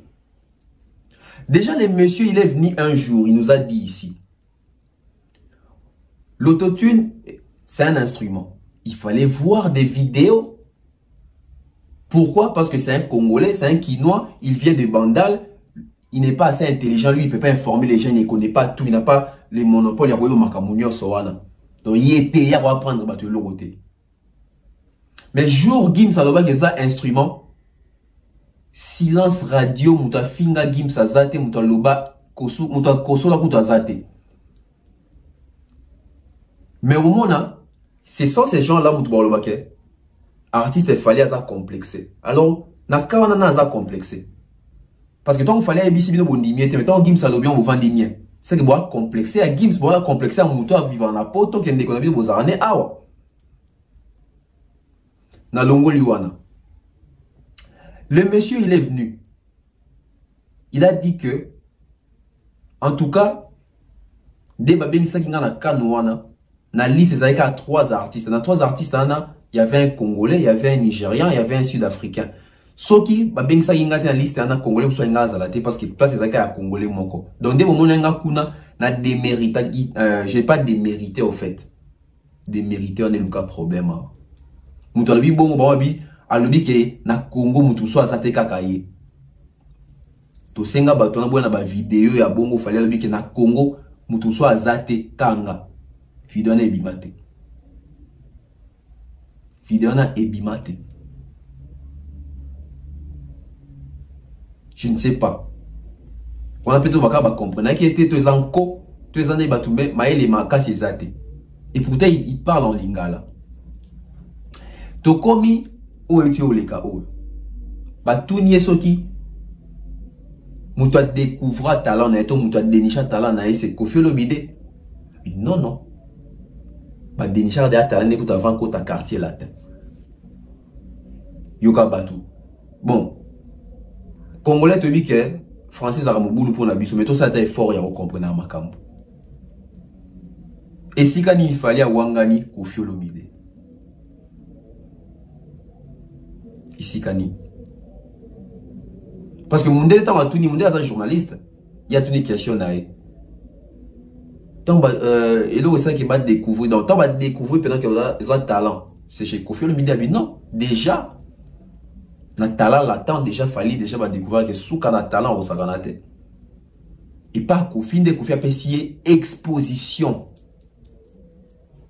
Déjà, le monsieur, il est venu un jour, il nous a dit ici. L'autotune, c'est un instrument. Il fallait voir des vidéos. Pourquoi? Parce que c'est un Congolais, c'est un Kinois, il vient de Bandal, il n'est pas assez intelligent, lui, il ne peut pas informer les gens, il ne connaît pas tout, il n'a pas les monopoles, il y a pas Makamunyo Sowana. Donc, il était, il va prendre le côté. Mais jour Gims aloba que ça instrument silence radio muta finga Gims azate muta loba kosu muta kosola kuta azate. Mais au moment c'est sans ces gens là muta loba ke artiste il fallait ça complexé. Alors na kawana na ça complexé. Parce que tant qu'il fallait ABC bino bondimie mais tant Gims alobi on vend dimie. C'est que bois complexé à Gims bois complexé à muta vivre na poto qui ndeko na bi bozarane awa. Na longo liwana. Le monsieur, il est venu. Il a dit que, en tout cas, dès babeng sa kinga na kanouana, na liste il y a 3 artistes. Dans 3 artistes, il y avait un Congolais, il y avait un Nigérian, il y avait un Sud-Africain. Soki babeng sa kinga na liste na Congolais soit nga zalate parce que place il y a Congolais moko. Donc dès moment nga kuna na démérité, j'ai pas démérité au fait. Démérité on est le cas problème. Mutu alobi bongo bawabi alobi ke na Congo mutu so azate kaka ye. To senga bato na bona ba vidéo ya bongo fali alobi ke na Congo mutu so azate kanga. Vidéo na ebimate. Vidéo na ebimate. Je ne sais pas. On a peut-être pas comprendre qui était tous en co, tous en batumbe, maïle makasi ezate. Et pourtant il parle en lingala. Tokomi oyo tu oleka oyo ba tout soki muto a découvrir talent na eto muto a dénicher talent na c'est Koffi Olomide. Non non. Ba dénicher de talent ne ko avant ko ta quartier latin. Yoka batu. Bon. Congolais te dit que français a mobulu pour na biso mais tout ça est fort ya ko comprendre makambo. Et si quand il fallait wangani Koffi Olomide. Ici Kani. Parce que mon délai temps à tout monde est un journaliste. Il y a toutes les questions là. Tant et donc ça qui va découvrir. Donc tant va découvrir pendant qu'ils ont talent. C'est chez Koffi Olomide. Non, déjà. Le talent latent déjà fallu déjà va découvrir que sous quand talent au saganate. Et pas Koffi de Koffi a payé exposition.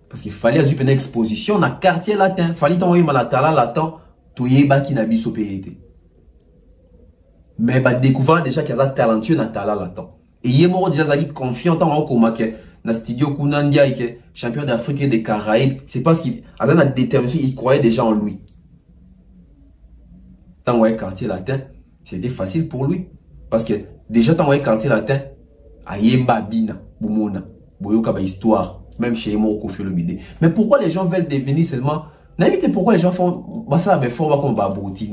Parce qu'il fallait avoir une exposition dans le quartier latin. Fallait t'envoyer mal talent latent. Tu y es qui n'a biso payé. Mais bah découvrir déjà qu'il y a talentueux dans talent latent. Et il est mort déjà confiant en comme que dans studio Kunandia et que champion d'Afrique et des Caraïbes, c'est parce qu'il a déterminé, il croyait déjà en lui. Tant ouais quartier latin, c'était facile pour lui parce que déjà tant ouais quartier latin, ayemba bina, bumona, boyoka ba histoire, même chez moi Koffi Olomide. Mais pourquoi les gens veulent devenir seulement n'invitez pourquoi les gens font bah ça mais fort comme babouti.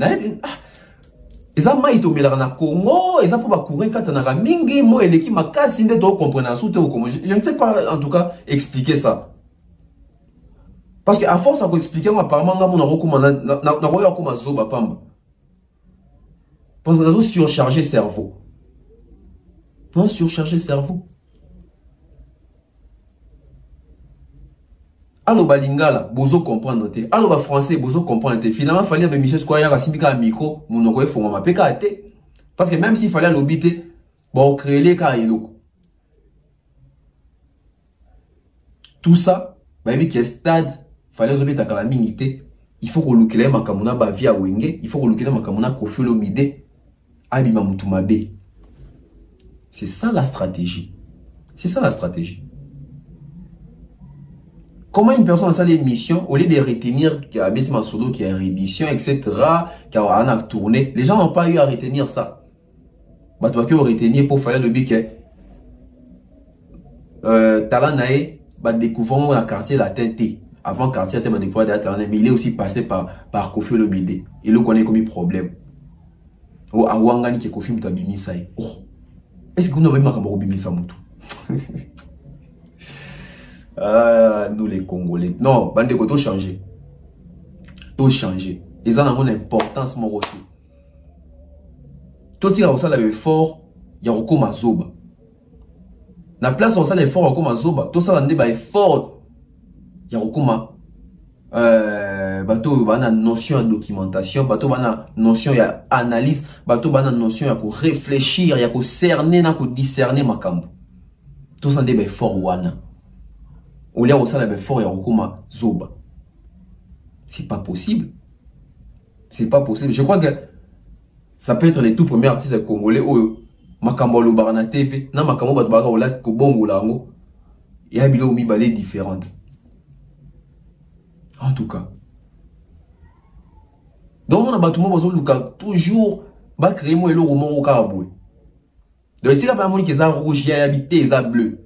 Ils ont maïto na Congo, ils ont pas courir quand on a mingi moi et l'équipe m'a cassé de to comprendre sous comment je ne sais pas en tout cas expliquer ça. Parce que à force ça peut expliquer moi apparemment na mon recommande na roya comme zoba pamba. Parce que nous surcharger cerveau. Non surcharger cerveau. Allo balingala bozo comprendre te. Allo ba français bozo comprendre te. Finalement fallait be Michel Square ya simika micro munoko efonga mapeka te. Parce que même s'il fallait l'obiter bon créer les cas eloko. Tout ça ba bi que stade fallait obiter kala mingité. Il faut que lukele makamuna ba via wenge, il faut que lukele makamuna Koffi Olomide abima mutumabe. C'est ça la stratégie. C'est ça la stratégie. Comment une personne a ça l'émission, au lieu de retenir qu'il y a un solo qui a réédition, etc., qui a tourné, les gens n'ont pas eu à retenir ça. Bah, tu vas que retenir pour faire le but que talent nae, bah, découvrons la quartier latin T. Avant quartier latin, bah, découvrir la talent, mais il est aussi passé par Koffi Olomide. Et là, on connaît comme un problème. Oh, à Wangani qui est Koffi Moutabimi, ça est. Oh, est-ce que vous n'avez pas Bimi ça, Moutou? Ah, nous les Congolais. Non, bande de tout changer. Tout changer. Ils ont une importance, mon aussi. Tout ce qui a un effort, il y a recours à Zoba. La place où ça l'effort recours à Zoba, tout ça, il y a effort, il y a recours à bateau, bana notion de documentation, bateau, bana notion de analyse, bateau, bana notion de réfléchir, il y a que cerner, il y discerner ma camp. Tout ça, il y a effort wana. Au lieu où ça l'avait fort et recours Zoba. C'est pas possible. C'est pas possible. Je crois que ça peut être les tout premiers artistes congolais où Makambo lo barana TV, na Makambo batbara ola ko bongo lango. Il y a bilo mi balé différentes. En tout cas. Donc on a battu mon bazo luka toujours ba créer moi le roman au caraboué. Donc ici la pas moni que ça rouge, il y a habité ça bleu.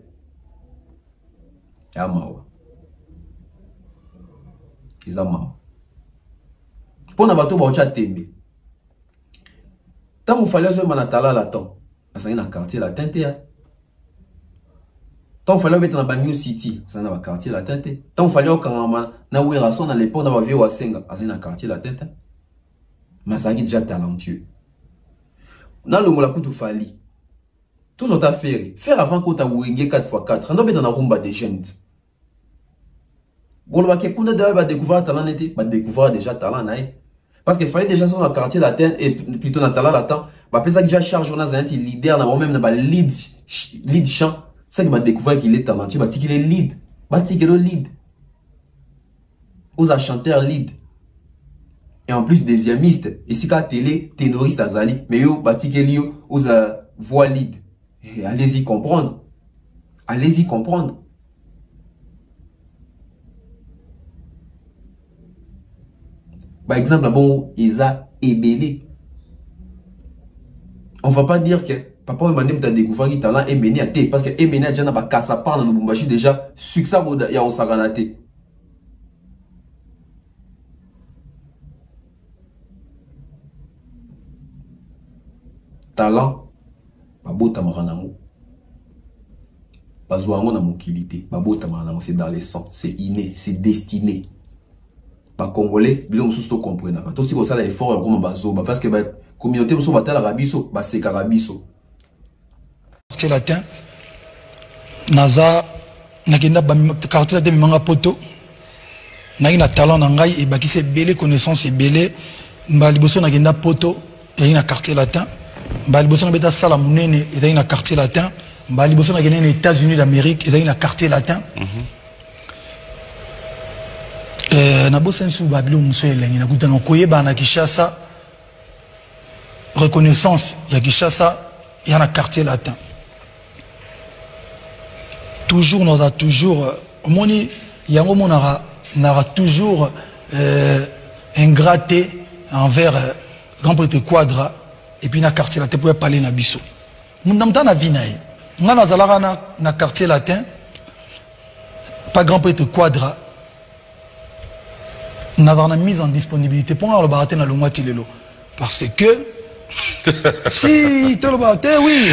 Yamawa. Izamawa. Pour na bato ba ocha tembe. Tant vous fallait jouer manatala latin. Ça y na quartier latin te. Tant fallait mettre dans New City, ça na quartier latin te. Tant fallait au Kangama na Wirason à l'époque na vieux Wasenga, ça y na quartier latin te. Mais ça qui déjà talentueux. Na le mola kutu fali. Tout ça t'a fait. Faire avant qu'on t'a wingé 4x4. On doit mettre dans la rumba des jeunes. Bon, le Bakekunda va découvrir talent été, va découvrir déjà talent naï. Parce qu'il fallait déjà sur le quartier latin et plutôt dans le talent latin. Bah, après ça, déjà charge on a un leader, on a même un lead chant. Ça qui va découvrir qu'il est talentueux, bah, qu'il est lead. Bah, qu'il est lead. Aux chanteur lead. Et en plus, deuxiémiste. Et si qu'à télé, ténoriste à Zali, mais yo, bah, qu'il est aux voix lead. Et allez-y comprendre. Allez-y comprendre. Par exemple, bon, ils ont ébélé. On va pas dire que papa m'a dit que tu as découvert qu'il talent ébélé à té. Parce que ébélé a déjà pas cassé par dans le Lubumbashi déjà. Succès il y a au Saranate. Talent, c'est dans les sangs, c'est inné, c'est destiné. Pas congolais, bien aussi to comprendre. Quand aussi pour ça l'effort comme bazo, parce que la communauté muso batala rabiso, ba c'est carabiso. C'est latin. Naza nakenda ba quartier de manga poto. Na talent na ngai et ba ki c'est belé connaissance et belé. Ba liboso nakenda poto et na quartier latin. Ba liboso na beta sala munene et na quartier latin. Ba liboso na gagné les États-Unis d'Amérique et na quartier latin. Na bosensu babilo musele na kutana koyeba na Kinshasa reconnaissance ya Kinshasa ya na quartier latin. Toujours on a toujours moni yango monara n'a toujours ingraté envers grand prêtre Quadra et puis na quartier latin pour parler na biso. Mundamta na vinaye. Ngana zalaka na quartier latin pas grand prêtre Quadra n'a pas mise en disponibilité pour le barater dans le mois tilelo parce que si tu le barater oui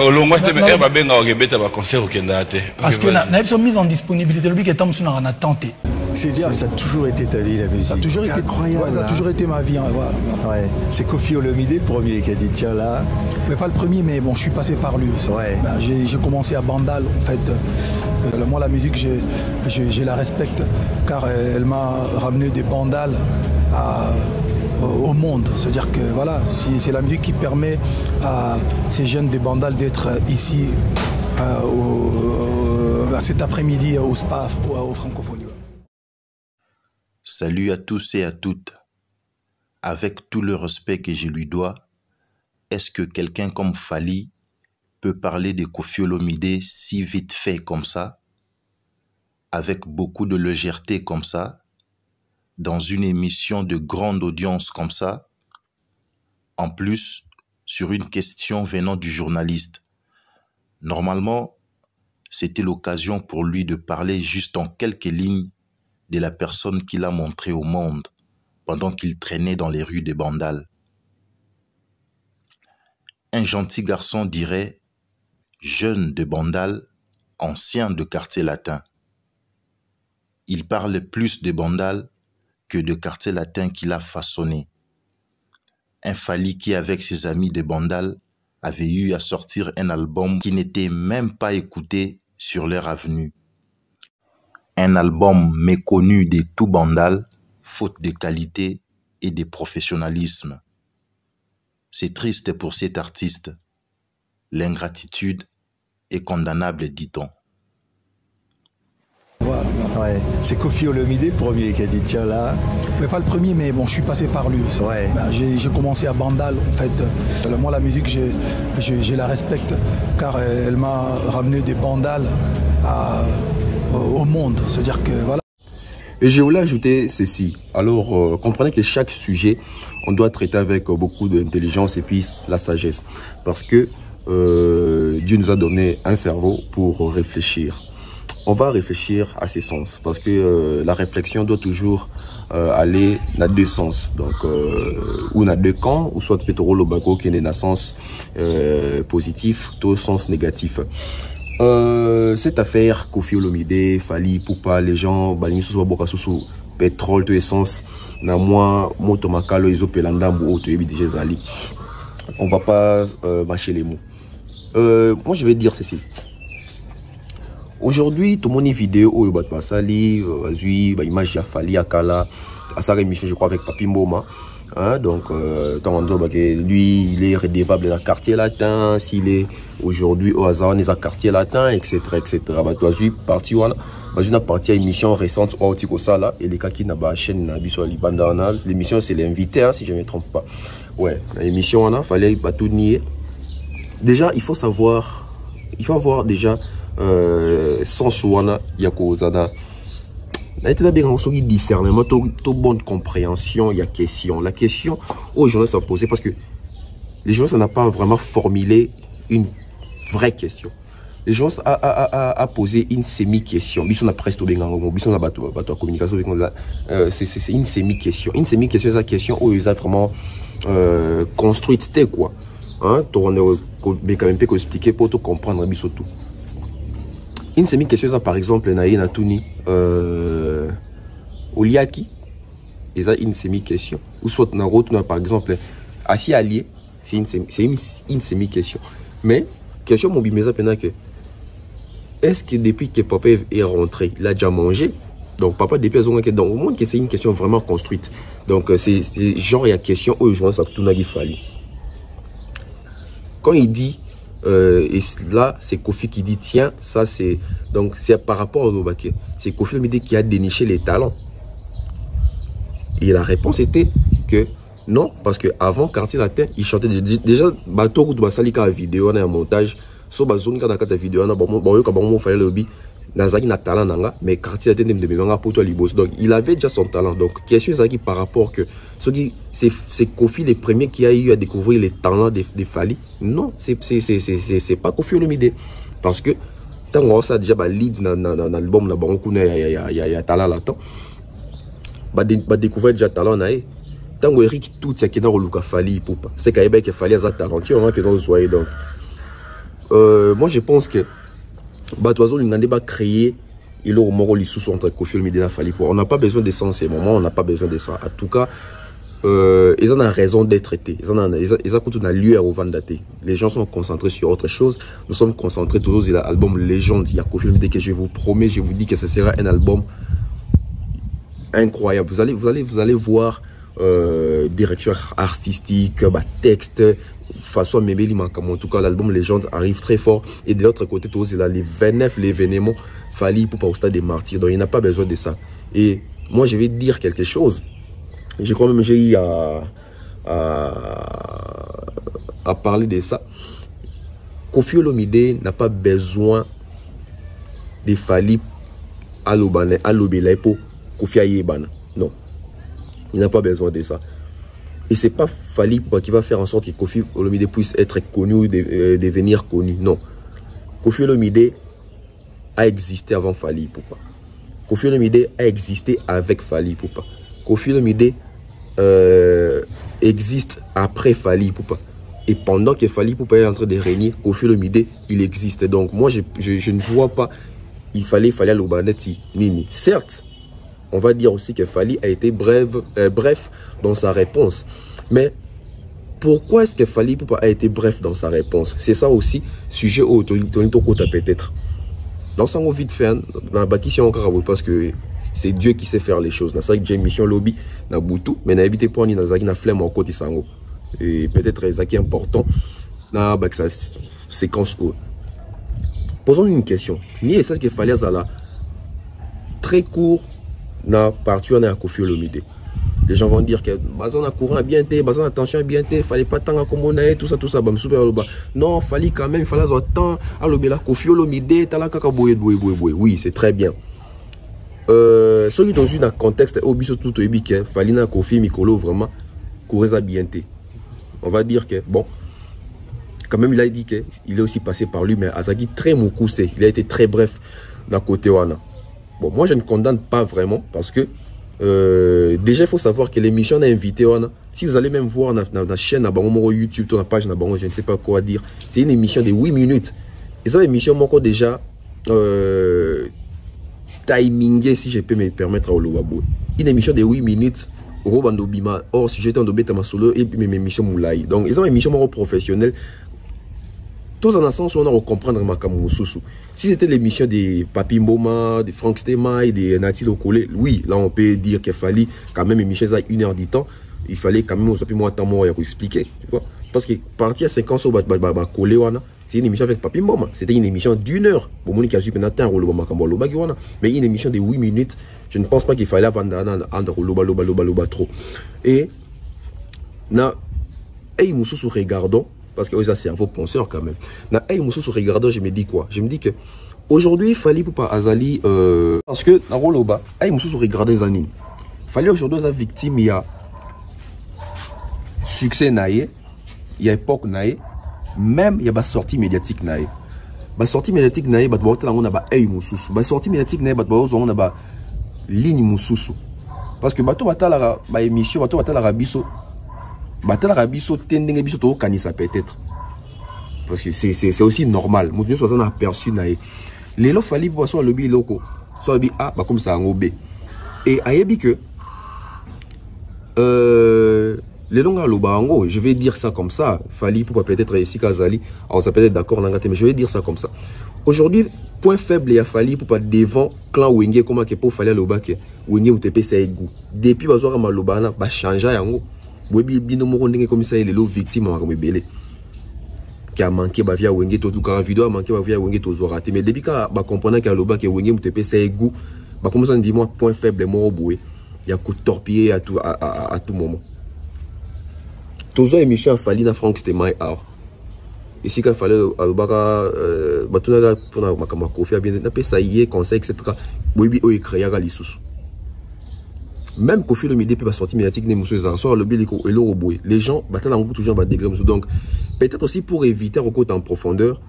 au long mois tu es bien au Québec tu vas concert au Canada parce que n'a pas mise en disponibilité le but est sur en attente. C'est dire ça a toujours été ta vie la musique. Ça a toujours été incroyable. Ouais, ça a toujours été ma vie. Voilà. Ouais. C'est Koffi Olomide le premier qui a dit tiens là. Mais pas le premier, mais bon, je suis passé par lui aussi. Ouais. Ben, j'ai commencé à Bandal en fait. Moi la musique je la respecte car elle m'a ramené des Bandal au monde. C'est-à-dire que voilà, c'est la musique qui permet à ces jeunes des Bandal d'être ici cet après-midi au SPA, au Francophonie. Salut à tous et à toutes. Avec tout le respect que je lui dois, est-ce que quelqu'un comme Fally peut parler de Koffi Olomide si vite fait comme ça, avec beaucoup de légèreté comme ça, dans une émission de grande audience comme ça, en plus sur une question venant du journaliste? Normalement, c'était l'occasion pour lui de parler juste en quelques lignes de la personne qu'il a montrée au monde pendant qu'il traînait dans les rues de Bandal. Un gentil garçon dirait « jeune de Bandal, ancien de quartier latin ». Il parle plus de Bandal que de quartier latin qu'il a façonné. Un Fally qui, avec ses amis de Bandal, avait eu à sortir un album qui n'était même pas écouté sur leur avenue. Un album méconnu de tout Bandal, faute de qualité et de professionnalisme. C'est triste pour cet artiste. L'ingratitude est condamnable, dit-on. Ouais. C'est Koffi Olomide le premier qui a dit tiens là. Mais pas le premier, mais bon, je suis passé par lui aussi. Ouais. Ben, j'ai commencé à Bandal en fait. Moi la musique je la respecte car elle m'a ramené des Bandal au monde. C'est-à-dire que voilà. Et je voulais ajouter ceci. Alors, comprenez que chaque sujet, on doit traiter avec beaucoup d'intelligence et puis la sagesse. Parce que Dieu nous a donné un cerveau pour réfléchir. On va réfléchir à ces sens. Parce que la réflexion doit toujours aller dans deux sens. Donc, ou dans deux camps, ou soit pétrole au bago qui est dans le sens positif, tout sens négatif. Cette affaire Koffi Olomide, Fally, Poupa, les gens, balini sous boka sous pétrole, tout essence, na moi, moto makalo, iso pelanda, ou tu es déjà zali. On va pas mâcher les mots. Moi, je vais dire ceci. Aujourd'hui, tout le monde est vidéo, où il va pas sali, image de Fally, Akala, à sa émission, je crois, avec Papi Mboma. Hein, donc, lui, il est redevable dans le quartier latin, s'il est aujourd'hui au hasard dans le quartier latin, etc. etc. Parti à émission récente au Tikosala et les kaki na ba chaîne na biso libanda. L'émission c'est l'invité, hein, si je ne me trompe pas. Ouais, l'émission on a fallait pas tout nier. Déjà, il faut avoir déjà sans souana yakozana Il y a bien un discernement, bonne compréhension, il y a question. La question aux journalistes sont posée parce que les journalistes n'ont pas vraiment formulé une vraie question. Les gens a posé une semi-question. Ils sont presque au Bengango, ils sont à la communication. C'est une semi-question. Une semi-question, c'est la question où ils ont vraiment construit, c'était quoi. Hein? Mais quand même, peut expliquer pour tout comprendre, tout. Une semi-question, ça par exemple, Naïe Natouni, Oliaki, ils ont une semi-question. Ou soit Naroto, par exemple, Assis Allié, c'est une semi-question. Mais, question, mon bimeza, que est-ce que depuis que papa est rentré, il a déjà mangé? Donc, papa, depuis, donc, au moins que c'est une question vraiment construite. Donc, c'est genre, il y a question où je vois ça tout n'a fallu. Quand il dit, et là, c'est Kofi qui dit, tiens, ça c'est. Donc, c'est par rapport au Lobake. C'est Kofi Olomide qui a déniché les talents. Et la réponse était que non, parce qu'avant, Quartier Latin, il chantait déjà, bateau ou basalika la vidéo, on a un montage. So, bazoni quand la vidéo, on a bon, fallait le Nazaki n'a talent nanga, mais Quartier Latin de Bemanga pour toi libos. Donc, il avait déjà son talent. Donc, question Zaki par rapport que c'est Kofi le premier qui a eu à découvrir les talents des Fally. Non, c'est pas Kofi Olomide. Parce que, tant qu'on a déjà lead dans l'album, il y a talent là-dedans. Découvrir déjà talent, tant qu'on Eric tout ce qui est dans le Fally, c'est qu'il y a Fally à talent, qui est dans le soir. Donc, moi je pense que Batoiso n'a pas créé il a au moral sous entre Kofi Olomide et Fally. On n'a pas besoin de ça en ces moments, on n'a pas besoin de ça. En tout cas, ils en ont raison d'être traités. Ils ont toute une lueur au Vandaté. Les gens sont concentrés sur autre chose. Nous sommes concentrés toujours sur l'album Légende. Il y a Kofi Olomide que je vous promets, je vous dis que ce sera un album incroyable. Vous allez voir direction artistique, texte, façon Mébéli Makamo. En tout cas, l'album Légende arrive très fort. Et de l'autre côté, tous là, les 29 l'événement Fally pour pas au stade des martyrs. Donc, il n'a pas besoin de ça. Et moi, je vais dire quelque chose. Je crois même que j'ai eu à parler de ça. Kofi Olomide n'a pas besoin de Fally à l'obélaï pour Kofi Ayebana. Non. Il n'a pas besoin de ça. Et c'est pas Fally qui va faire en sorte que Kofi Olomide puisse être connu ou devenir connu. Non. Kofi Olomide a existé avant Fally Ipupa. Kofi Olomide a existé avec Fally Ipupa. Kofi Olomide existe après Fally Ipupa. Et pendant que Fally Ipupa est en train de régner, Kofi Olomide, il existe. Donc moi, je ne vois pas, il fallait Alobaneti Nini. Certes, on va dire aussi que Fally a été bref dans sa réponse. Mais pourquoi est-ce que Fally Ipupa a été bref dans sa réponse? C'est ça aussi, sujet au Tonito Kota peut-être. Dans son vite fait, dans la bâtisse, encore parce que c'est Dieu qui sait faire les choses. Dans ça, j'ai mission lobby, dans Boutou, mais n'a évité pas ni dans la flemme en côté sango. Et peut-être ça qui est important dans sa séquence haut. Posons une question. Ni est celle qu'il fallait à la très court na partie on a Kofi Olomide. Les gens vont dire que bazan a courant bien été, bazan a tension bien été, fallait pas tant comme on a tout ça bam super loba. Non, fallait quand même, il fallait autant à l'obéla Kofi Olomide, tala kaka boye. Oui, c'est très bien. Ceux qui dans un contexte obiso tout ebike, fallait na Kofi Mikolo vraiment courir bien été. On va dire que bon, quand même il a dit que il est aussi passé par lui, mais Azagi très moukoussé, il a été très bref d'un côté wana. Bon, moi je ne condamne pas vraiment parce que déjà il faut savoir que l'émission a invité wana. Si vous allez même voir la chaîne à YouTube, dans la page je ne sais pas quoi dire. C'est une émission de 8 minutes. Et ça émission encore déjà timingée, si je peux me permettre à Olowabo. Une émission de 8 minutes. Or, si j'étais en dobé solo et puis mes émissions moulaï. Donc, ils ont une émission professionnelle. Tous en un sens où on a comprendre ma Kamoussoussou. Si c'était l'émission des Papi Mboma, de Frank Stema et de Nati Lokole, oui, là on peut dire qu'il fallait quand même une émission à 1 heure du temps. Il fallait quand même aussi moins de temps pour expliquer. Tu vois? Parce que partir à 5 ans sur c'est une émission avec Papi Mboma. C'était une émission d'1 heure. Mais une émission de 8 minutes. Je ne pense pas qu'il fallait vendre trop. Et na hey regardons parce que ont un cerveau penseur quand même. Na hey regardons, je me dis quoi? Je me dis que Aujourd'hui, Fally Ipupa Azali, parce que dans Roloba, il m'a regardé les années. Fally aujourd'hui est victime, il y a succès naïe, il y a époque naïe, même il y a sortie médiatique naïe. Sortie médiatique naïe, on a œil moussous. Sortie médiatique naïe, on a ligne moussous. Parce que bateau batala la émission, bateau batala la biso, tending biso to kanisa peut-être. Parce que c'est aussi normal. Nous sommes aperçus naïe. Les lots Fally pour soit le bi loco, soit le bi A, comme ça en B. Et ayebi que les longs lobango, je vais dire ça comme ça. Fally pour peut-être ici Kazali, alors ça peut être d'accord mais je vais dire ça comme ça. Aujourd'hui, point faible il y a Fally pour pas devant clan Wenge comment que pour Fally loba que Wenge ou TP ça goût. Depuis bazora malobana ba changer yango. Bobi bino mo ndenge comme ça les lots victimes en belé. Qui a manqué via Wenge tout cas vidéo a manqué via Wenge tout raté mais depuis ka ba comprendre que loba que Wenge ou TP ça goût. Ba comme ça dit moi point faible moi boué. Il y a coup torpiller à tout moment. Toujours émission à Fally na Frank c'était my hour. Ici qu'il fallait alobaka batuna pour na makama kofi bien na pesa yé conseil etc. Bobi o créer ga lisusu. Même Koffi Olomide peut pas sortir médiatique ne monsieur Zarso le biliko et le robot. Les gens batana toujours ba degré donc peut-être aussi pour éviter recours en profondeur.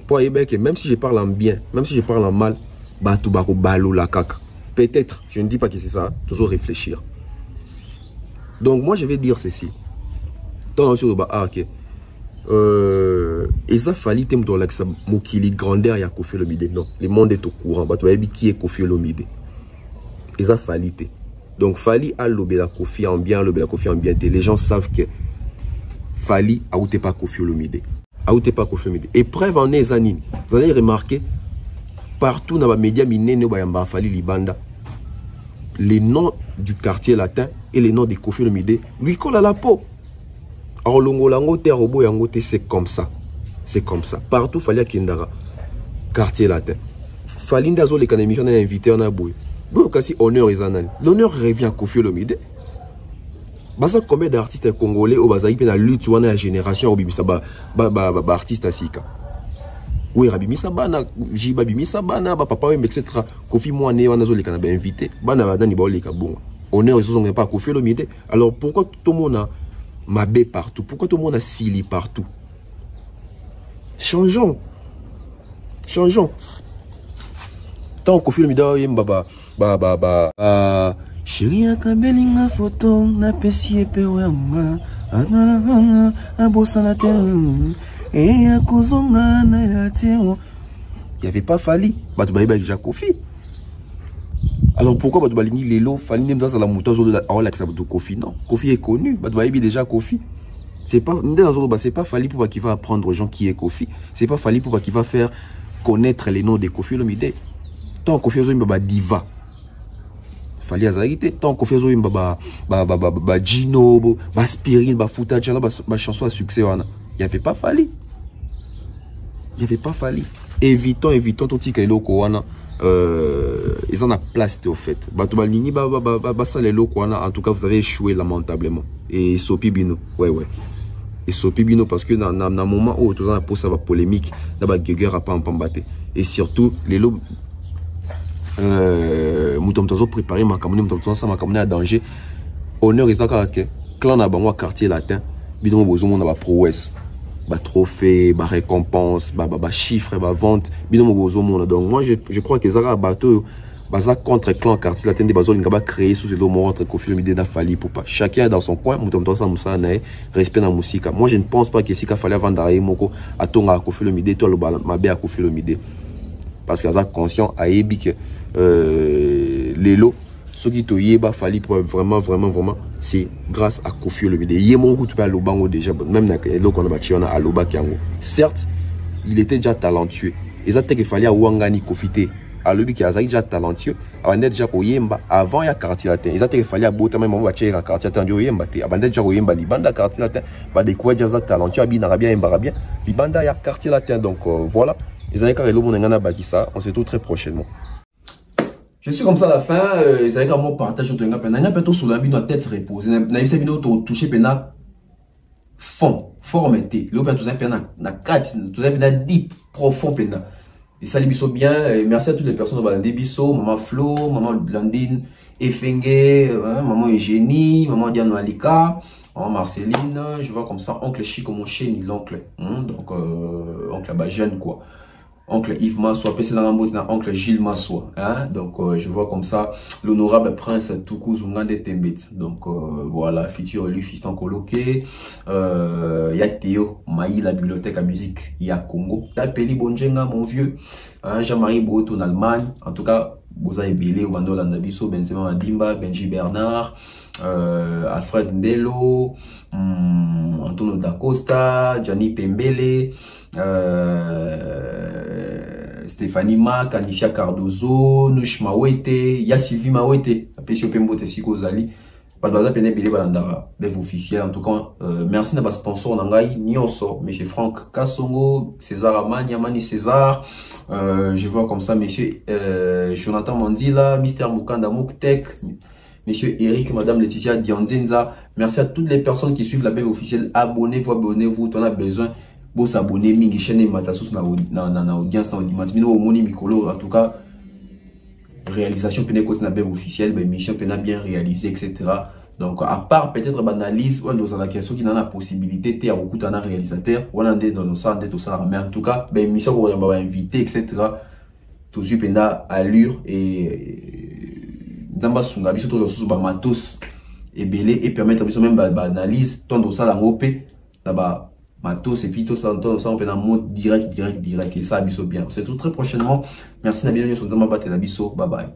Pour éviter que même si je parle en bien, même si je parle en mal, batu bako balo la caca. Peut-être, je ne dis pas que c'est ça, toujours réfléchir. Donc moi je vais dire ceci. Tant sur le bas, ok. Et ça Fally tem dans l'axe mokili grandeur ya Koffi Olomide. Non, le monde est au courant. Bah tu vois qui est Koffi Olomide. Et ça Fally te. Donc Fally a lobé la Koffi en bien, lobé la Koffi en bien. Les gens savent que Fally a outé pas Koffi Olomide. A outé pas Koffi Olomide. Et preuve en est anine. Vous allez remarquer partout dans les médias minés bayamba Fally libanda. Les noms du quartier latin et les noms de Koffi Olomide lui collent à la peau. Alors longolango te robo yango te c'est comme ça. C'est comme ça. Partout Fally Kindara quartier latin. Fally ndazo les émission est invité on a boy. Bon kasi honneur isanani. L'honneur revient à Koffi Olomide. Basa combien d'artistes congolais au bazaki pe na lutte wana la génération au bimisa ba artiste asika. Oui, Rabi Misabana, Jiba Misabana, papa, etc. Koffi Mouane, on a invité. Bana ni bolika bon. Honneur, ils sont pas Koffi Olomide. Alors pourquoi tout le monde a mabé partout? Pourquoi tout le monde a sili partout? Changeons. Changeons. Tant Koffi Olomide, chérie, akabelinga photo, na pesi epewanga, na bosana te. Et il n'y avait pas Fally. Déjà Koffi. Alors pourquoi les lots Fally n'est pas dans la moto de Koffi? Non, Koffi est connu. Déjà Koffi. C'est pas Fally pour qui va apprendre aux gens qui est Koffi. C'est pas Fally pour qui va faire connaître les noms de Koffi Olomide. Tant Koffi Olomide diva. Fally Azarité. Tant Koffi Olomide Gino, Spirine, Fouta, chanson à succès. Il n'y avait pas Fally. Il n'y avait pas Fally. Évitons tout ce qui est loco. Ils en ont place au fait. En tout cas, vous avez échoué lamentablement. Et Sopi Bino. Ouais. Et Sopi Bino parce que dans un moment où tout le monde a posé la polémique, et surtout, les lots. Nous avons préparé ma caméra à danger. Honneur et ça, clan a un quartier latin. Bino besoin de prouesse. Trophée, récompense, chiffre, vente, donc moi je crois que Zara bateau contre clan quartier latin des bazos va créer sous ce dos entre Koffi Olomide et Fally Ipupa. Chacun dans son coin, respect dans la musique. Moi je ne pense pas que si Fally avant d'aller moko à tonga Koffi Olomide toi le mabé à Koffi Olomide parce que Zara conscient a ébi que les lots ceux qui te yeba Fally pour vraiment c'est grâce à Koffi Olomide. Yemo tu peux alobango déjà même dans les qu'on a bâti on a aloba kiango. Certes, il était déjà talentueux. Et ça que Fally a wangani Koffi alobi qui a déjà talentueux. Avant déjà koyemba avant ya quartier latin. Et ça que Fally a bota même on va checker quartier latin du yemba te. Avant déjà koyemba libanda quartier latin. Ba découvrir déjà talentueux abina bien yemba bien. Libanda ya quartier latin donc voilà. Les années carré lo mon ngana bakisa. On se retrouve très prochainement. Je suis comme ça à la fin, ils avaient comment partage sur un peu. N'a pas tout sur la bino tête reposée. N'a pas bino touché pena fond, formaté. L'eau peut tout ça pena na 4, tout ça pena deep profond pena. Et ça, les biso bien. Et merci à toutes les personnes de Bisso, maman Flo, maman Blandine, Efenge, maman Eugénie, maman Diane Alika, maman Marceline. Je vois comme ça, oncle Chico, mon chien, l'oncle. Donc, oncle Abajane, quoi. Oncle Yves Massoua, oncle Gilles Massoua. Hein? Donc, je vois comme ça l'honorable prince Toukou Zungande Tembet. Donc, voilà, futur élu, fiston coloqué. Il y a Théo, Maï, la bibliothèque à musique. Il y a Congo. Tapeli Bonjenga, mon vieux. Hein? Jean-Marie Boto en Allemagne. En tout cas, Boza Ebele, Wando Landabiso, Benzema Adimba, Benji Bernard, Alfred Ndelo, Antonio Da Costa, Gianni Pembele, Stéphanie Mac, Anicia Cardozo, Nush Mawete, ya Sylvie Mawete, Apesio Pembo Tessiko Zali, Badwaza Pene Bele Balandara, Bev officiel. En tout cas, merci à ma sponsor Nangai, Nyonso, M. Franck Kassongo, César Amani, Amani César, je vois comme ça, M. Jonathan Mandila, Mr. Mukanda Muktek, Monsieur Eric, Madame Laetitia Dianzenza. Merci à toutes les personnes qui suivent la Bev officielle. Abonnez-vous, on a besoin. Bon s'abonner, mingi chaîne Matasus na audience na audimat. Mino omoni mikolo, en tout cas, réalisation pene côté na Bev officielle, ben mission pena bien réalisée, etc. Donc, à part peut-être banalise, on doit la question qui n'a la possibilité, t'es à beaucoup d'un réalisateur, on a dans nos salles, tout ça, mais en tout cas, ben mission pour va inviter, etc. Tout de suite pena allure et Zamba Sunga, biso tous sous matos et belé et permettre biso même banalise, ton dossier la ngope, là-bas. Matos et puis tout ça, on fait un mode direct et ça, biso bien. C'est tout très prochainement. Merci Nabil sur Zamba Bate la biso. Bye bye.